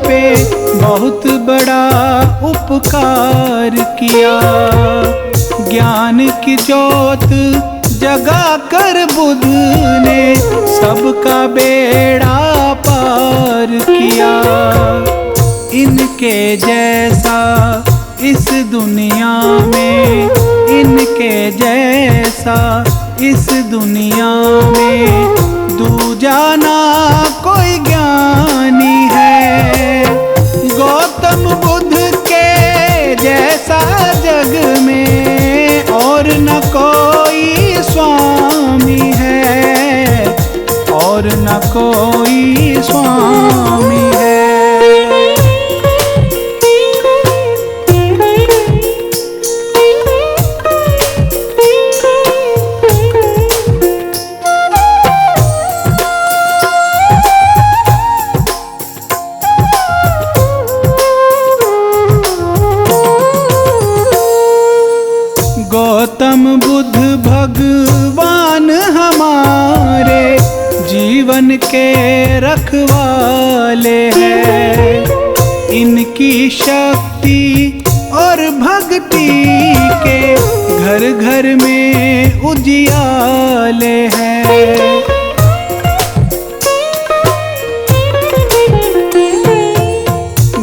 पे बहुत बड़ा उपकार किया। ज्ञान की ज्योत जगा कर बुद्ध ने सबका बेड़ा पार किया। इनके जैसा इस दुनिया में, इनके जैसा इस दुनिया में दूजा ना कोई ज्ञानी है। गौतम बुद्ध के जैसा जग में और न कोई स्वामी है, और न कोई स्वामी है। गौतम बुद्ध भगवान हमारे जीवन के रखवाले हैं। इनकी शक्ति और भक्ति के घर घर में उजियाले हैं।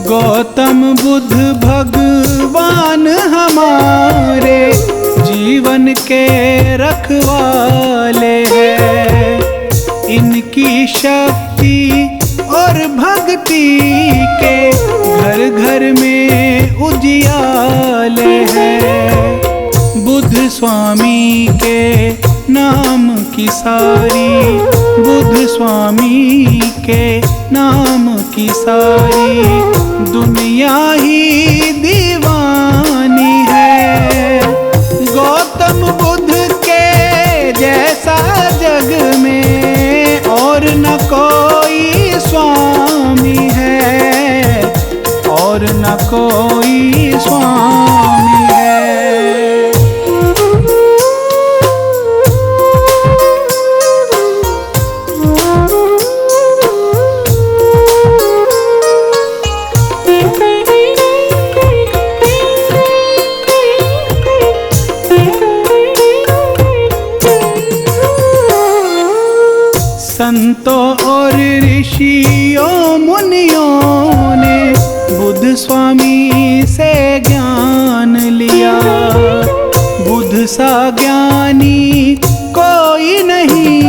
गौतम बुद्ध भगवान हमारे जीवन के रखवाले हैं। इनकी शक्ति और भक्ति के घर घर में उजियाले हैं। बुद्ध स्वामी के नाम की सारी, बुद्ध स्वामी के नाम की सारी दुनिया ही दीवानी है। गौतम बुद्ध के जैसा जग में और न कोई स्वामी है, और न कोई स्वामी है। संतों और ऋषियों मुनियों ने बुद्ध स्वामी से ज्ञान लिया। बुद्ध सा ज्ञानी कोई नहीं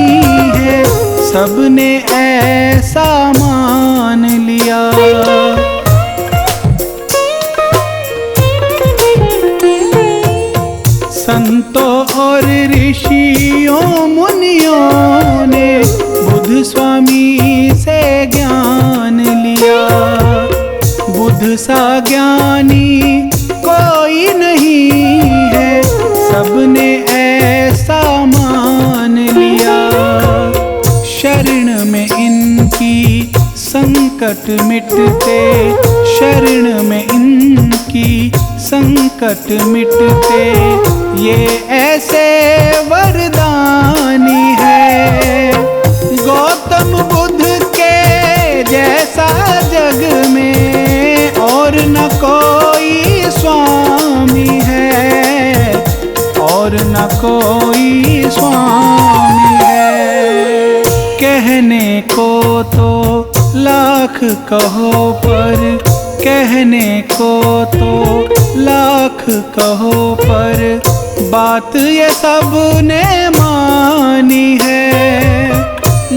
है, सबने ऐसा मान लिया। संतों और ऋषियों मुनियों ने बुद्ध स्वामी से ज्ञान लिया। बुद्ध सा ज्ञानी कोई नहीं है, सबने ऐसा मान लिया। शरण में इनकी संकट मिटते, शरण में इनकी संकट मिटते, ये ऐसे वरदानी है। गौतम बुद्ध के जैसा जग में और न कोई स्वामी है, और न कोई स्वामी है। कहने को तो लाख कहो पर, कहने को तो लाख कहो पर बात ये सब ने मानी है।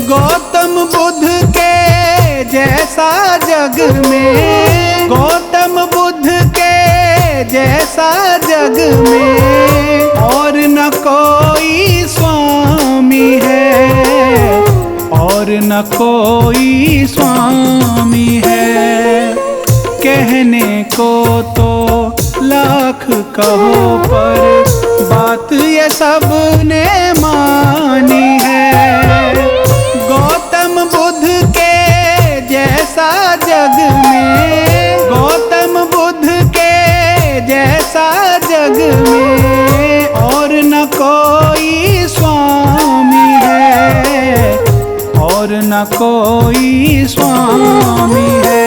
गौतम बुद्ध के जैसा जग में, गौतम बुद्ध के जैसा जग में और न कोई स्वामी है, और न कोई स्वामी है। कहने को तो लाख कहो पर बात ये सब ने मानी है। गौतम बुद्ध के जैसा जग में, गौतम बुद्ध के जैसा जग में और न कोई स्वामी है, और न कोई स्वामी है।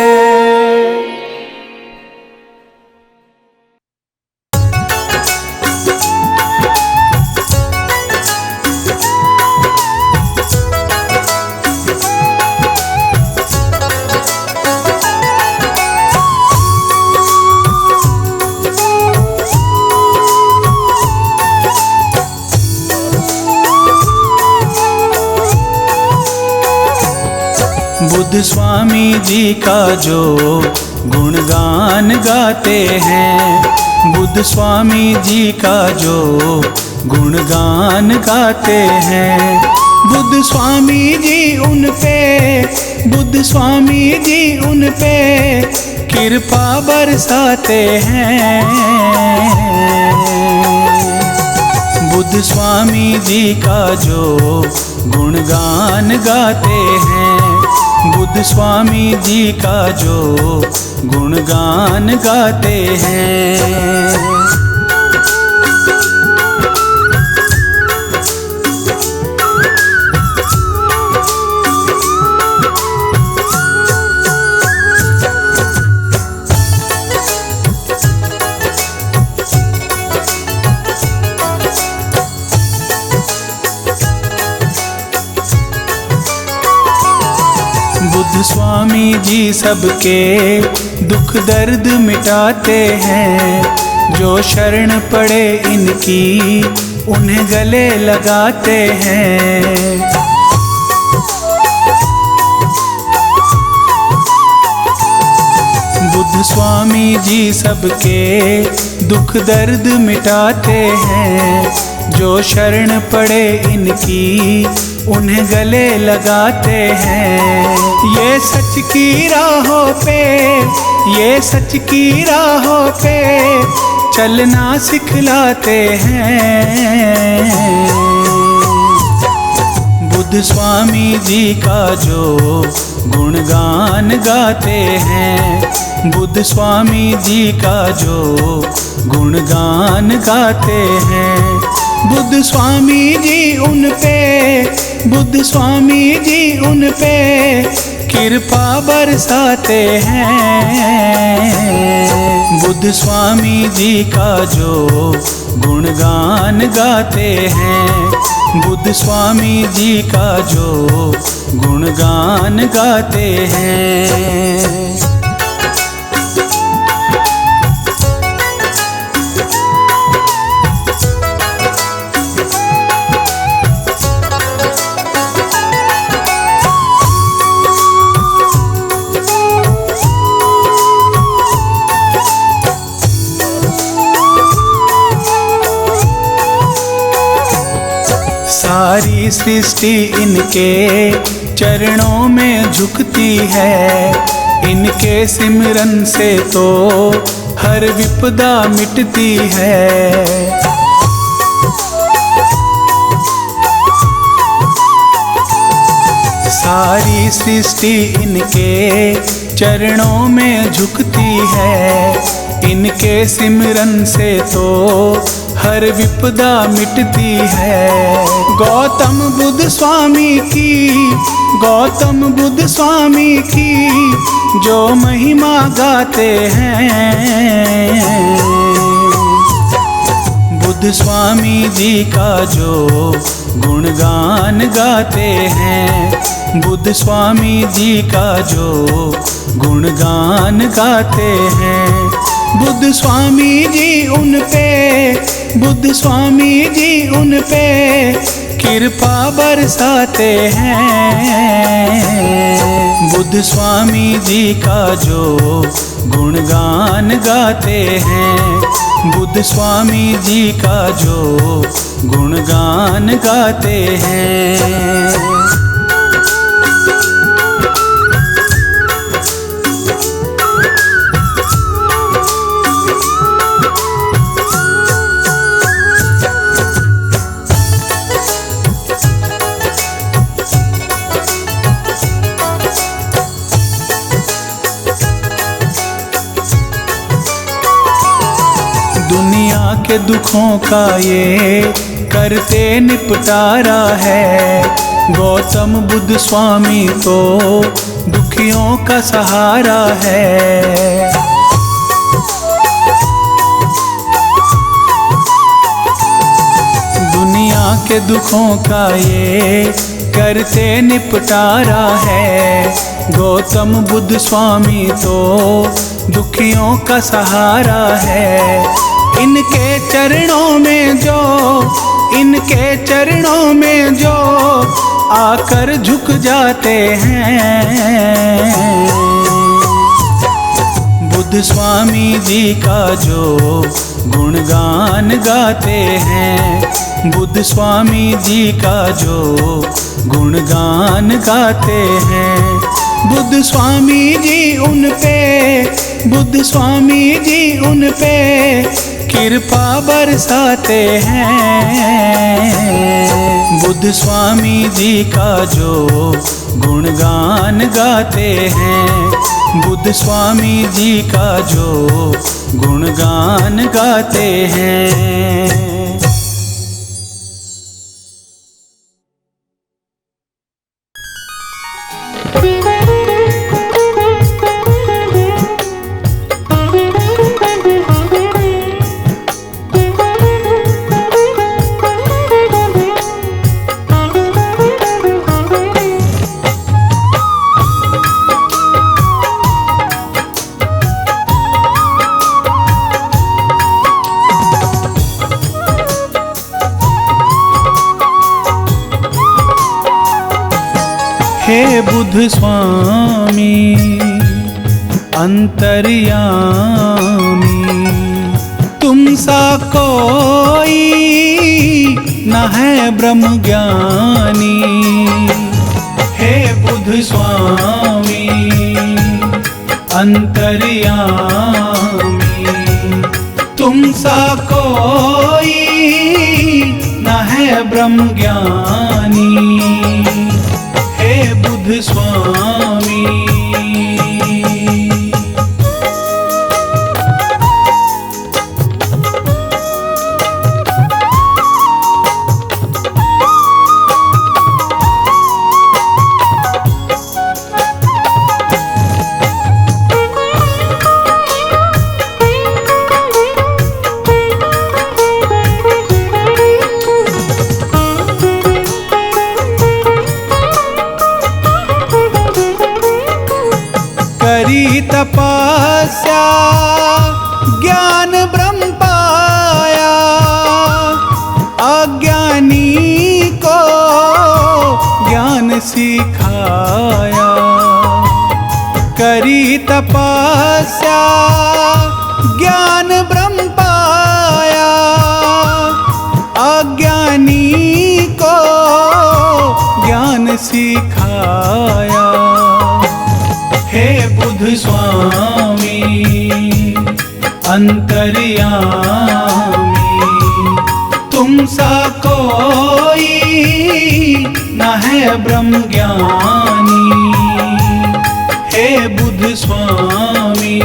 बुद्ध स्वामी जी का जो गुणगान गाते हैं, बुद्ध स्वामी जी का जो गुणगान गाते हैं। बुद्ध स्वामी जी उन पे, बुद्ध स्वामी जी उन पे कृपा बरसाते हैं। बुद्ध स्वामी जी का जो गुणगान गाते हैं, बुद्ध स्वामी जी का जो गुणगान गाते हैं। बुद्ध स्वामी जी सबके दुख दर्द मिटाते हैं, जो शरण पड़े इनकी उन्हें गले लगाते हैं। बुद्ध स्वामी जी सबके दुख दर्द मिटाते हैं, जो शरण पड़े इनकी उन्हें गले लगाते हैं। ये सच की राहों पे, ये सच की राहों पे चलना सिखलाते हैं। बुद्ध स्वामी जी का जो गुणगान गाते हैं, बुद्ध स्वामी जी का जो गुणगान गाते हैं। बुद्ध स्वामी जी उन पे, बुद्ध स्वामी जी उन पे कृपा बरसाते हैं। बुद्ध स्वामी जी का जो गुणगान गाते हैं, बुद्ध स्वामी जी का जो गुणगान गाते हैं। सारी सृष्टि इनके चरणों में झुकती है, इनके सिमरन से तो हर विपदा मिटती है। सारी सृष्टि इनके चरणों में झुकती है, इनके सिमरन से तो हर विपदा मिटती है। गौतम बुद्ध स्वामी की, गौतम बुद्ध स्वामी की जो महिमा गाते हैं। बुद्ध स्वामी जी का जो गुणगान गाते हैं, बुद्ध स्वामी जी का जो गुणगान गाते हैं। बुद्ध स्वामी जी उन पे, बुद्ध स्वामी जी उन पे कृपा बरसाते हैं। बुद्ध स्वामी जी का जो गुणगान गाते हैं, बुद्ध स्वामी जी का जो गुणगान गाते हैं। दुनिया के दुखों का ये करते निपटारा है, गौतम बुद्ध स्वामी तो दुखियों का सहारा है। दुनिया के दुखों का ये करते निपटारा है, गौतम बुद्ध स्वामी तो दुखियों का सहारा है। इनके चरणों में जो, इनके चरणों में जो आकर झुक जाते हैं। बुद्ध स्वामी जी का जो गुणगान गाते हैं, बुद्ध स्वामी जी का जो गुणगान गाते हैं, बुद्ध स्वामी जी उन पे, बुद्ध स्वामी जी उन पे कृपा बरसाते हैं। बुद्ध स्वामी जी का जो गुणगान गाते हैं, बुद्ध स्वामी जी का जो गुणगान गाते हैं। हे बुद्ध स्वामी अंतर्यामी, तुम सा कोई न है ब्रह्म ज्ञानी। हे बुद्ध स्वामी अंतर्यामी, तुम सा कोई न है ब्रह्म ज्ञानी। हे बुद्ध स्वामी करी तपस्या ज्ञान ब्रह्म पाया, अज्ञानी को ज्ञान सिखाया। करी तपस्या ज्ञान ब्रह्म पाया, अज्ञानी को ज्ञान सिखाया। हे बुद्ध स्वामी अंतर्यामी, तुम सा कोई न है ब्रह्म ज्ञानी। हे बुद्ध स्वामी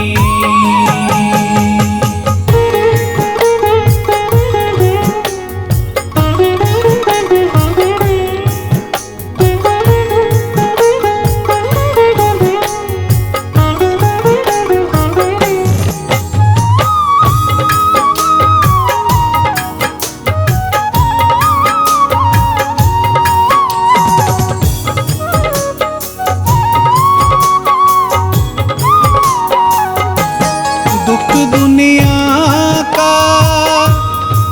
दुख दुनिया का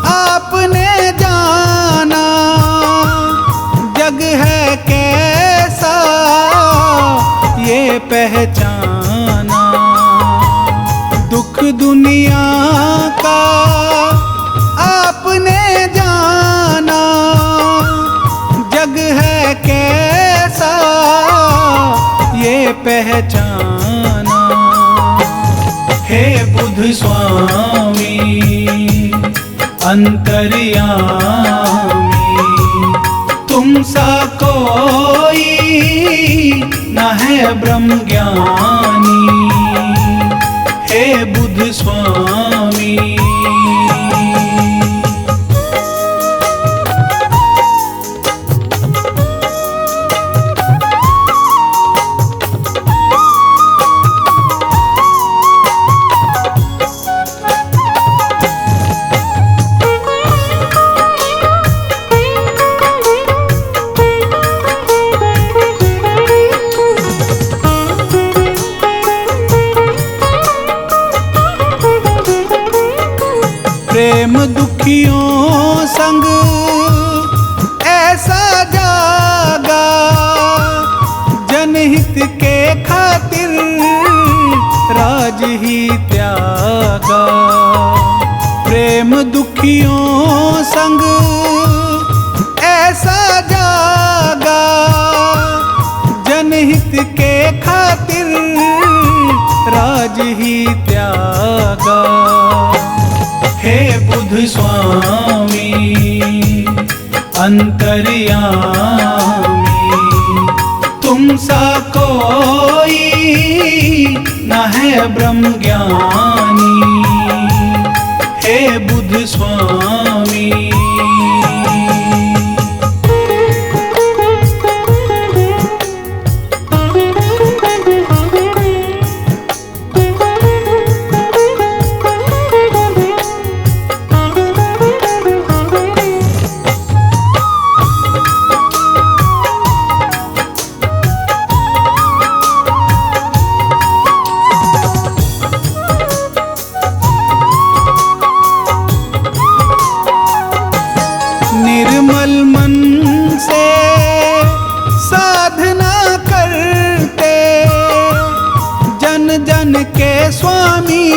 आपने जाना, जग है कैसा ये पहचाना। दुख दुनिया का आपने जाना, जग है कैसा ये पहचाना। हे बुद्ध स्वामी अंतर्यामी, तुम सा कोई न है ब्रह्म ज्ञानी। हे बुद्ध स्वामी जनहित के खातिर राज ही त्यागा, प्रेम दुखियों संग ऐसा जागा। जनहित के खातिर राज ही त्यागा। हे बुध स्वामी अंतर्यामी, तुम सा कोई न है ब्रह्म ज्ञानी। हे बुध स्वामी निर्मल मन से साधना करते, जन जन के स्वामी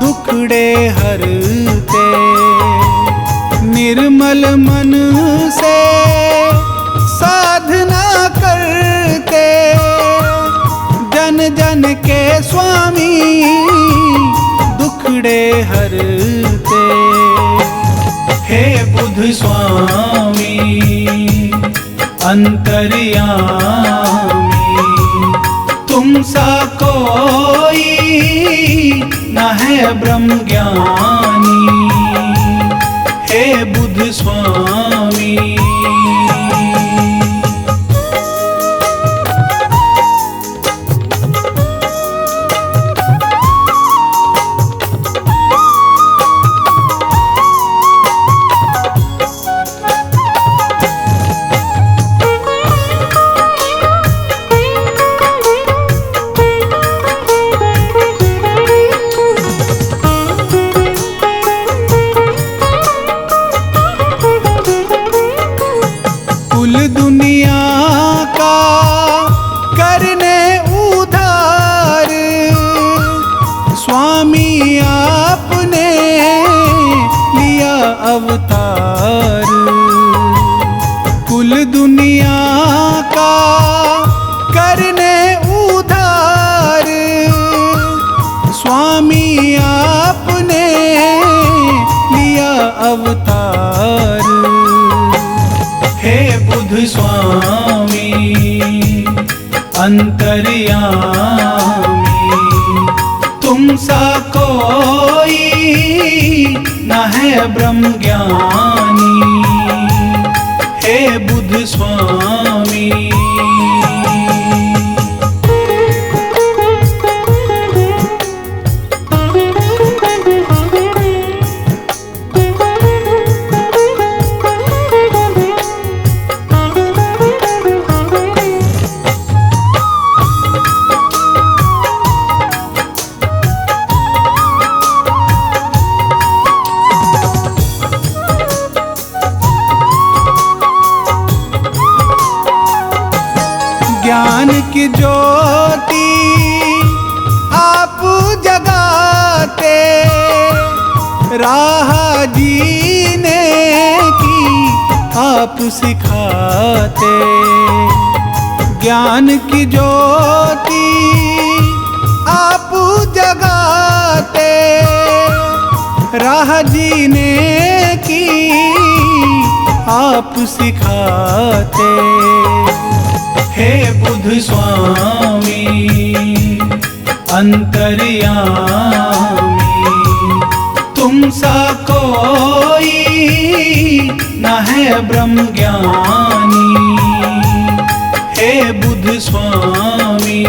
दुखड़े हरते। निर्मल मन से साधना करते, जन जन के स्वामी दुखड़े हरते। हे बुध स्वामी अंतर्यामी, तुम सा कोई न है ब्रह्म ज्ञानी। हे बुध स्वामी दुनिया का करने उधार, स्वामी आपने लिया अवतार। कुल दुनिया का करने उधार, स्वामी आपने लिया अवतार। हे बुध स्वामी अंतर्यामी, तुम सा कोई न है ब्रह्म ज्ञानी। हे बुध स्वामी ज्ञान की ज्योति आप जगाते, राह जीने की आप सिखाते। ज्ञान की ज्योति आप जगाते, राह जीने की आप सिखाते। हे बुध स्वामी अंतर्यामी, तुम सा कोई न है ब्रह्म ज्ञानी। हे बुध स्वामी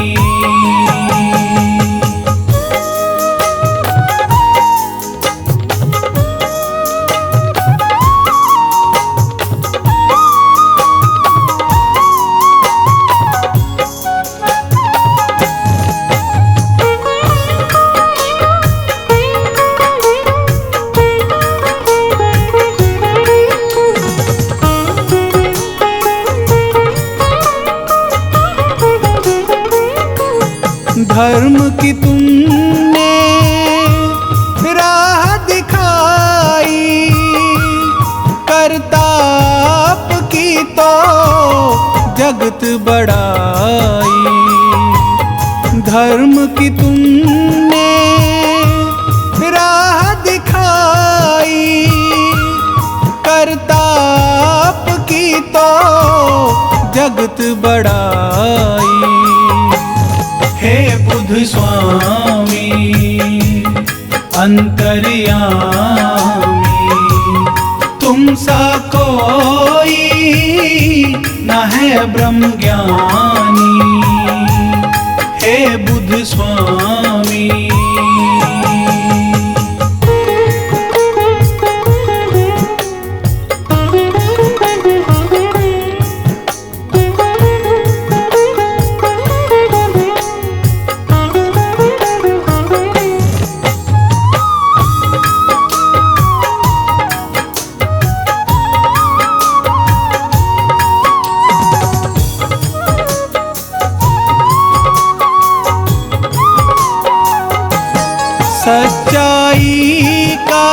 धर्म की तुमने राह दिखाई, करताप की तो जगत बढ़ाई। धर्म की तुमने राह दिखाई, करताप की तो जगत बढ़ाई। हे बुद्ध स्वामी अंतर्यामी, तुम सा कोई न है ब्रह्म ज्ञानी। हे बुद्ध स्वामी सच्चाई का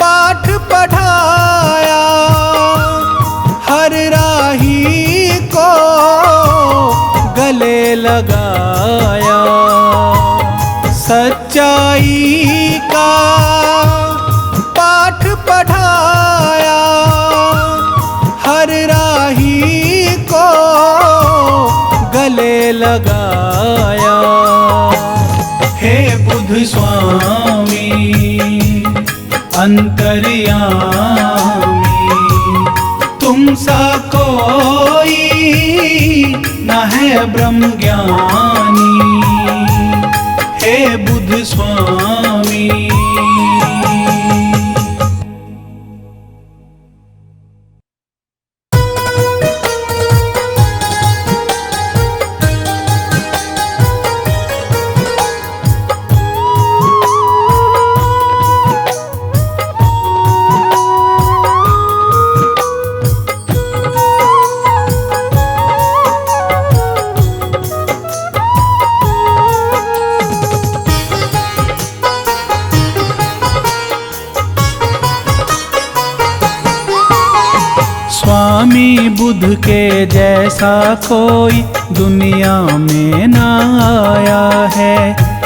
पाठ पढ़ाया, हर राही को गले लगाया। सच्चाई का पाठ पढ़ाया, हर राही को गले लगाया। हे बुद्ध स्वामी अंतर्यामी, तुम सा कोई न है ब्रह्म ज्ञानी। हे बुद्ध स्वामी स्वामी बुद्ध के जैसा कोई दुनिया में न आया है।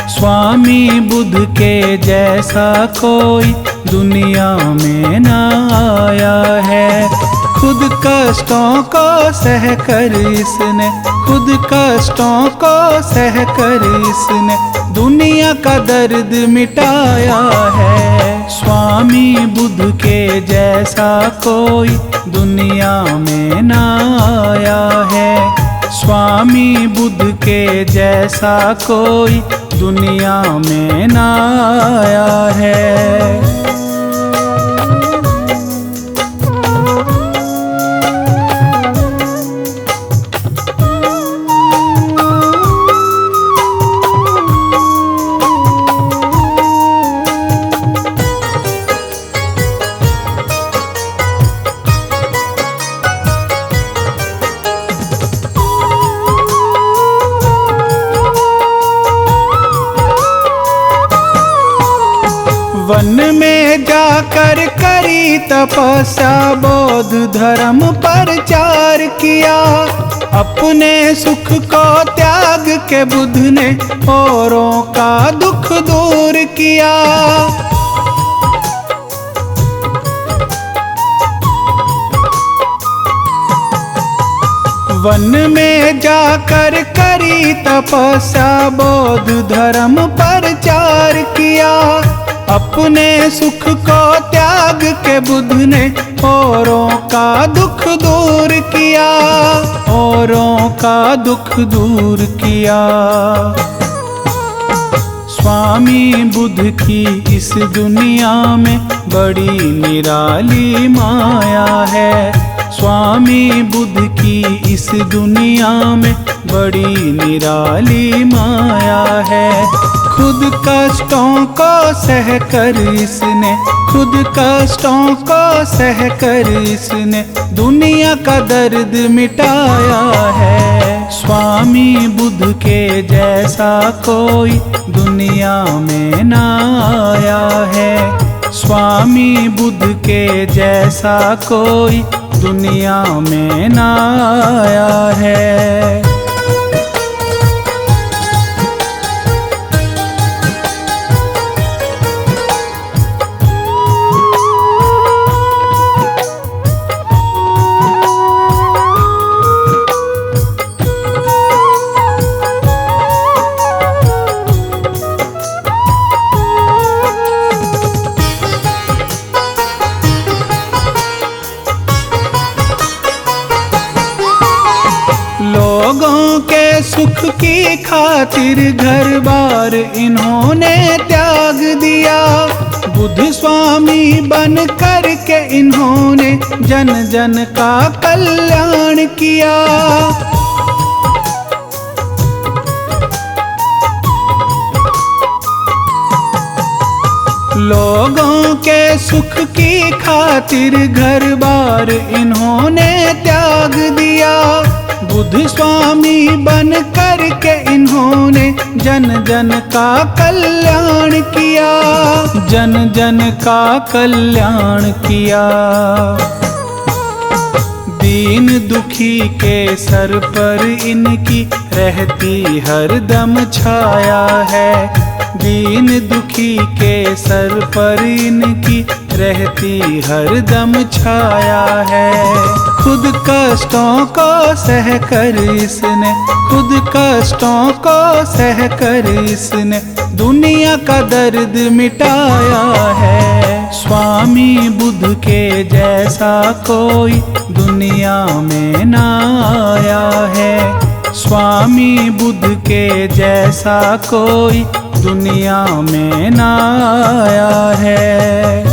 स्वामी बुद्ध के जैसा कोई दुनिया में न आया है। खुद कष्टों को सह कर इसने, खुद कष्टों को सह कर इसने दुनिया का दर्द मिटाया है। स्वामी बुद्ध के जैसा कोई दुनिया में न आया है। स्वामी बुद्ध के जैसा कोई दुनिया में न आया है। वन में जाकर करी तपस्या, बौद्ध धर्म प्रचार किया। अपने सुख को त्याग के बुद्ध ने औरों का दुख दूर किया। वन में जाकर करी तपस्या, बौद्ध धर्म प्रचार किया। अपने सुख को त्याग के बुद्ध ने औरों का दुख दूर किया, औरों का दुख दूर किया। स्वामी बुद्ध की इस दुनिया में बड़ी निराली माया है। स्वामी बुद्ध की इस दुनिया में बड़ी निराली माया है। खुद कष्टों को सह कर इसने, खुद कष्टों को सह कर इसने दुनिया का दर्द मिटाया है। स्वामी बुद्ध के जैसा कोई दुनिया में ना आया है। स्वामी बुद्ध के जैसा कोई दुनिया में ना आया है। लोगों के सुख की खातिर घर बार इन्होंने त्याग दिया। बुद्ध स्वामी बन कर के इन्होंने जन जन का कल्याण किया। लोगों के सुख की खातिर घर बार इन्होंने त्याग दिया। बुद्ध स्वामी बन कर के इन्होंने जन जन का कल्याण किया। जन जन का कल्याण किया। दीन दुखी के सर पर इनकी रहती हरदम छाया है। दीन दुखी के सर पर इनकी रहती हरदम छाया है। खुद कष्टों को सह कर इसने, खुद कष्टों को सह कर इसने दुनिया का दर्द मिटाया है। स्वामी बुद्ध के जैसा कोई दुनिया में ना आया है। स्वामी बुद्ध के जैसा कोई दुनिया में ना आया है।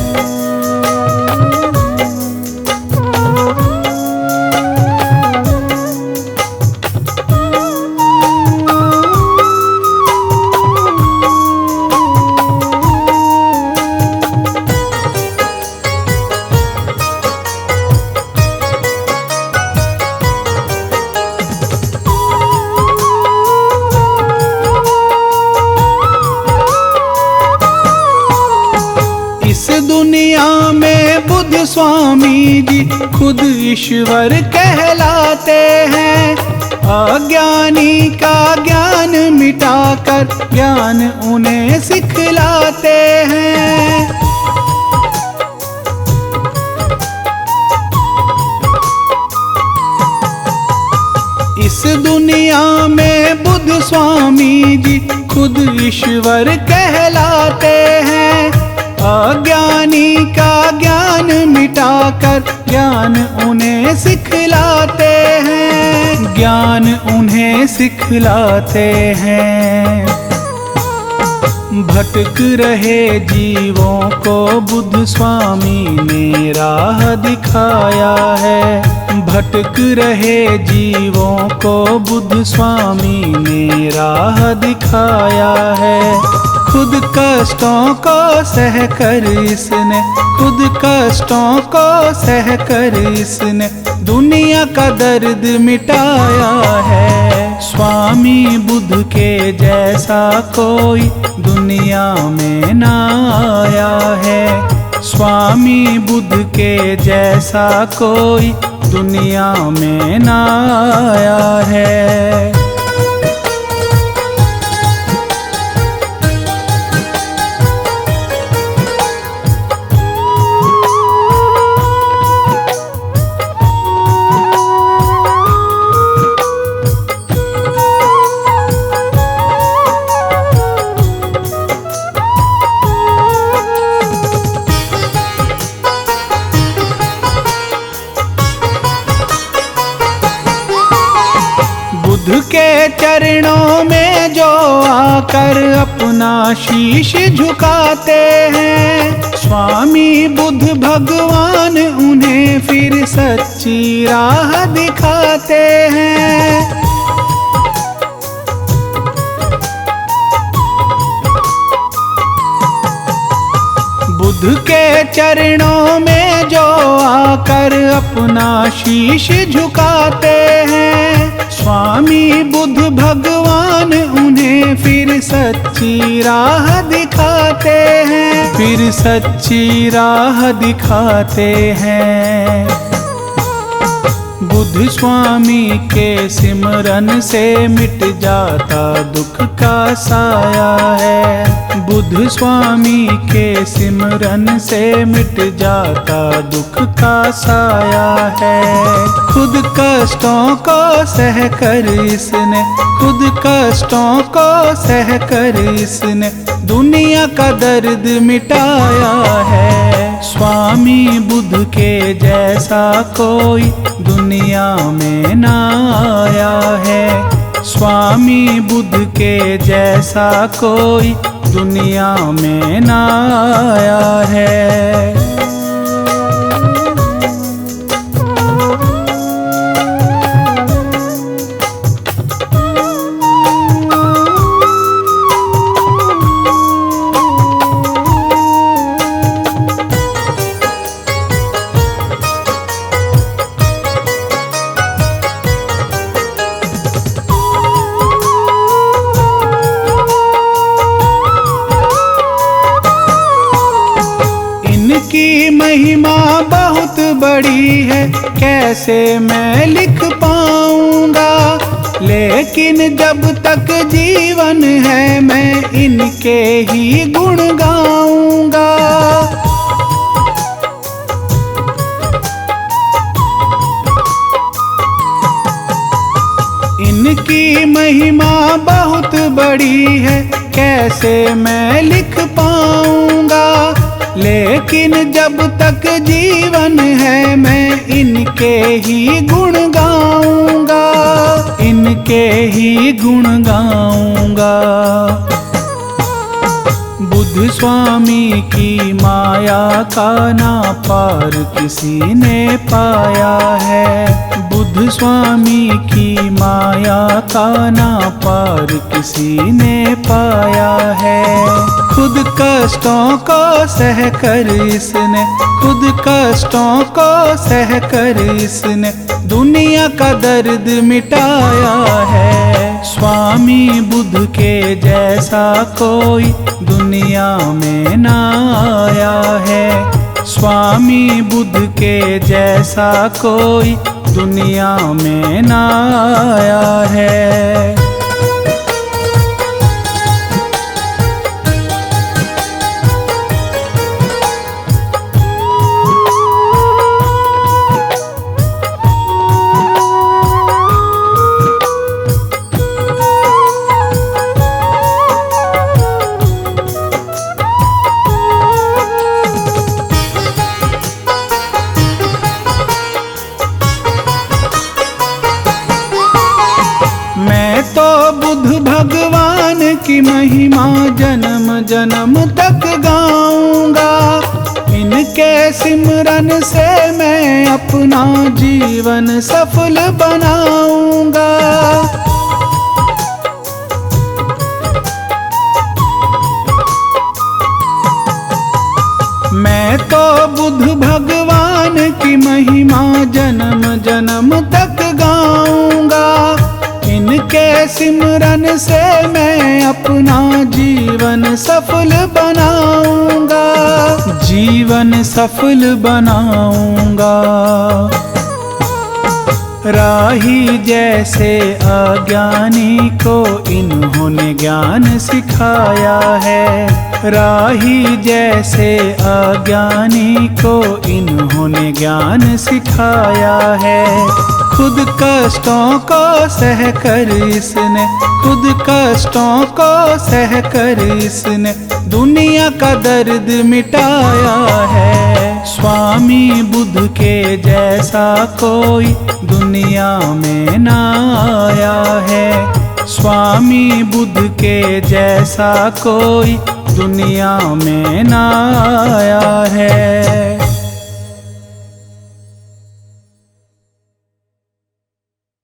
दुनिया में बुद्ध स्वामी जी खुद ईश्वर कहलाते हैं। अज्ञानी का ज्ञान मिटाकर ज्ञान उन्हें सिखलाते हैं। इस दुनिया में बुद्ध स्वामी जी खुद ईश्वर कहलाते हैं। अज्ञानी का ज्ञान मिटाकर ज्ञान उन्हें सिखलाते हैं। ज्ञान उन्हें सिखलाते हैं। भटक रहे जीवों को बुद्ध स्वामी ने राह दिखाया है। भटक रहे जीवों को बुद्ध स्वामी ने राह दिखाया है। खुद कष्टों को सह कर इसने, खुद कष्टों को सह कर इसने दुनिया का दर्द मिटाया है। स्वामी बुद्ध के जैसा कोई दुनिया में ना आया है। स्वामी बुद्ध के जैसा कोई दुनिया में ना आया है। बुद्ध के चरणों में जो आकर अपना शीश झुकाते हैं। स्वामी बुद्ध भगवान उन्हें फिर सच्ची राह दिखाते हैं। बुद्ध के चरणों में जो आकर अपना शीश झुकाते हैं। स्वामी स्वामी बुद्ध भगवान उन्हें फिर सच्ची राह दिखाते हैं, फिर सच्ची राह दिखाते हैं। बुद्ध स्वामी के सिमरन से मिट जाता दुख का साया है। बुद्ध स्वामी के सिमरन से मिट जाता दुख का साया है। खुद कष्टों को सह कर इसने, खुद कष्टों को सह कर इसने दुनिया का दर्द मिटाया है। स्वामी बुद्ध के जैसा कोई दुनिया में ना आया है। स्वामी बुद्ध के जैसा कोई दुनिया में ना आया है। की महिमा बहुत बड़ी है, कैसे मैं लिख पाऊंगा। लेकिन जब तक जीवन है मैं इनके ही गुण गाऊंगा। इनकी महिमा बहुत बड़ी है, कैसे मैं लिख पाऊंगा। लेकिन जब तक जीवन है मैं इनके ही गुण गाऊंगा, इनके ही गुण गाऊंगा। बुद्ध स्वामी की माया का ना पार किसी ने पाया है। बुद्ध स्वामी की माया का ना पार किसी ने पाया है। खुद कष्टों को सह कर इसने, खुद कष्टों को सह कर इसने दुनिया का दर्द मिटाया है। स्वामी बुद्ध के जैसा कोई दुनिया में ना आया है। स्वामी बुद्ध के जैसा कोई दुनिया में ना आया है। बुद्ध भगवान की महिमा जन्म जन्म तक गाऊंगा। इनके सिमरन से मैं अपना जीवन सफल बनाऊंगा। मैं तो बुद्ध भगवान की महिमा जन्म जन्म तक गाऊंगा। इनके सिमरन से मैं अपना जीवन सफल बनाऊंगा, जीवन सफल बनाऊंगा। राही जैसे अज्ञानी को इन्होंने ज्ञान सिखाया है। राही जैसे अज्ञानी को इन्होंने ज्ञान सिखाया है। खुद कष्टों को सह कर इसने, खुद कष्टों को सह कर इसने दुनिया का दर्द मिटाया है। स्वामी बुद्ध के जैसा कोई दुनिया में ना आया है। स्वामी बुद्ध के जैसा कोई दुनिया में ना आया है।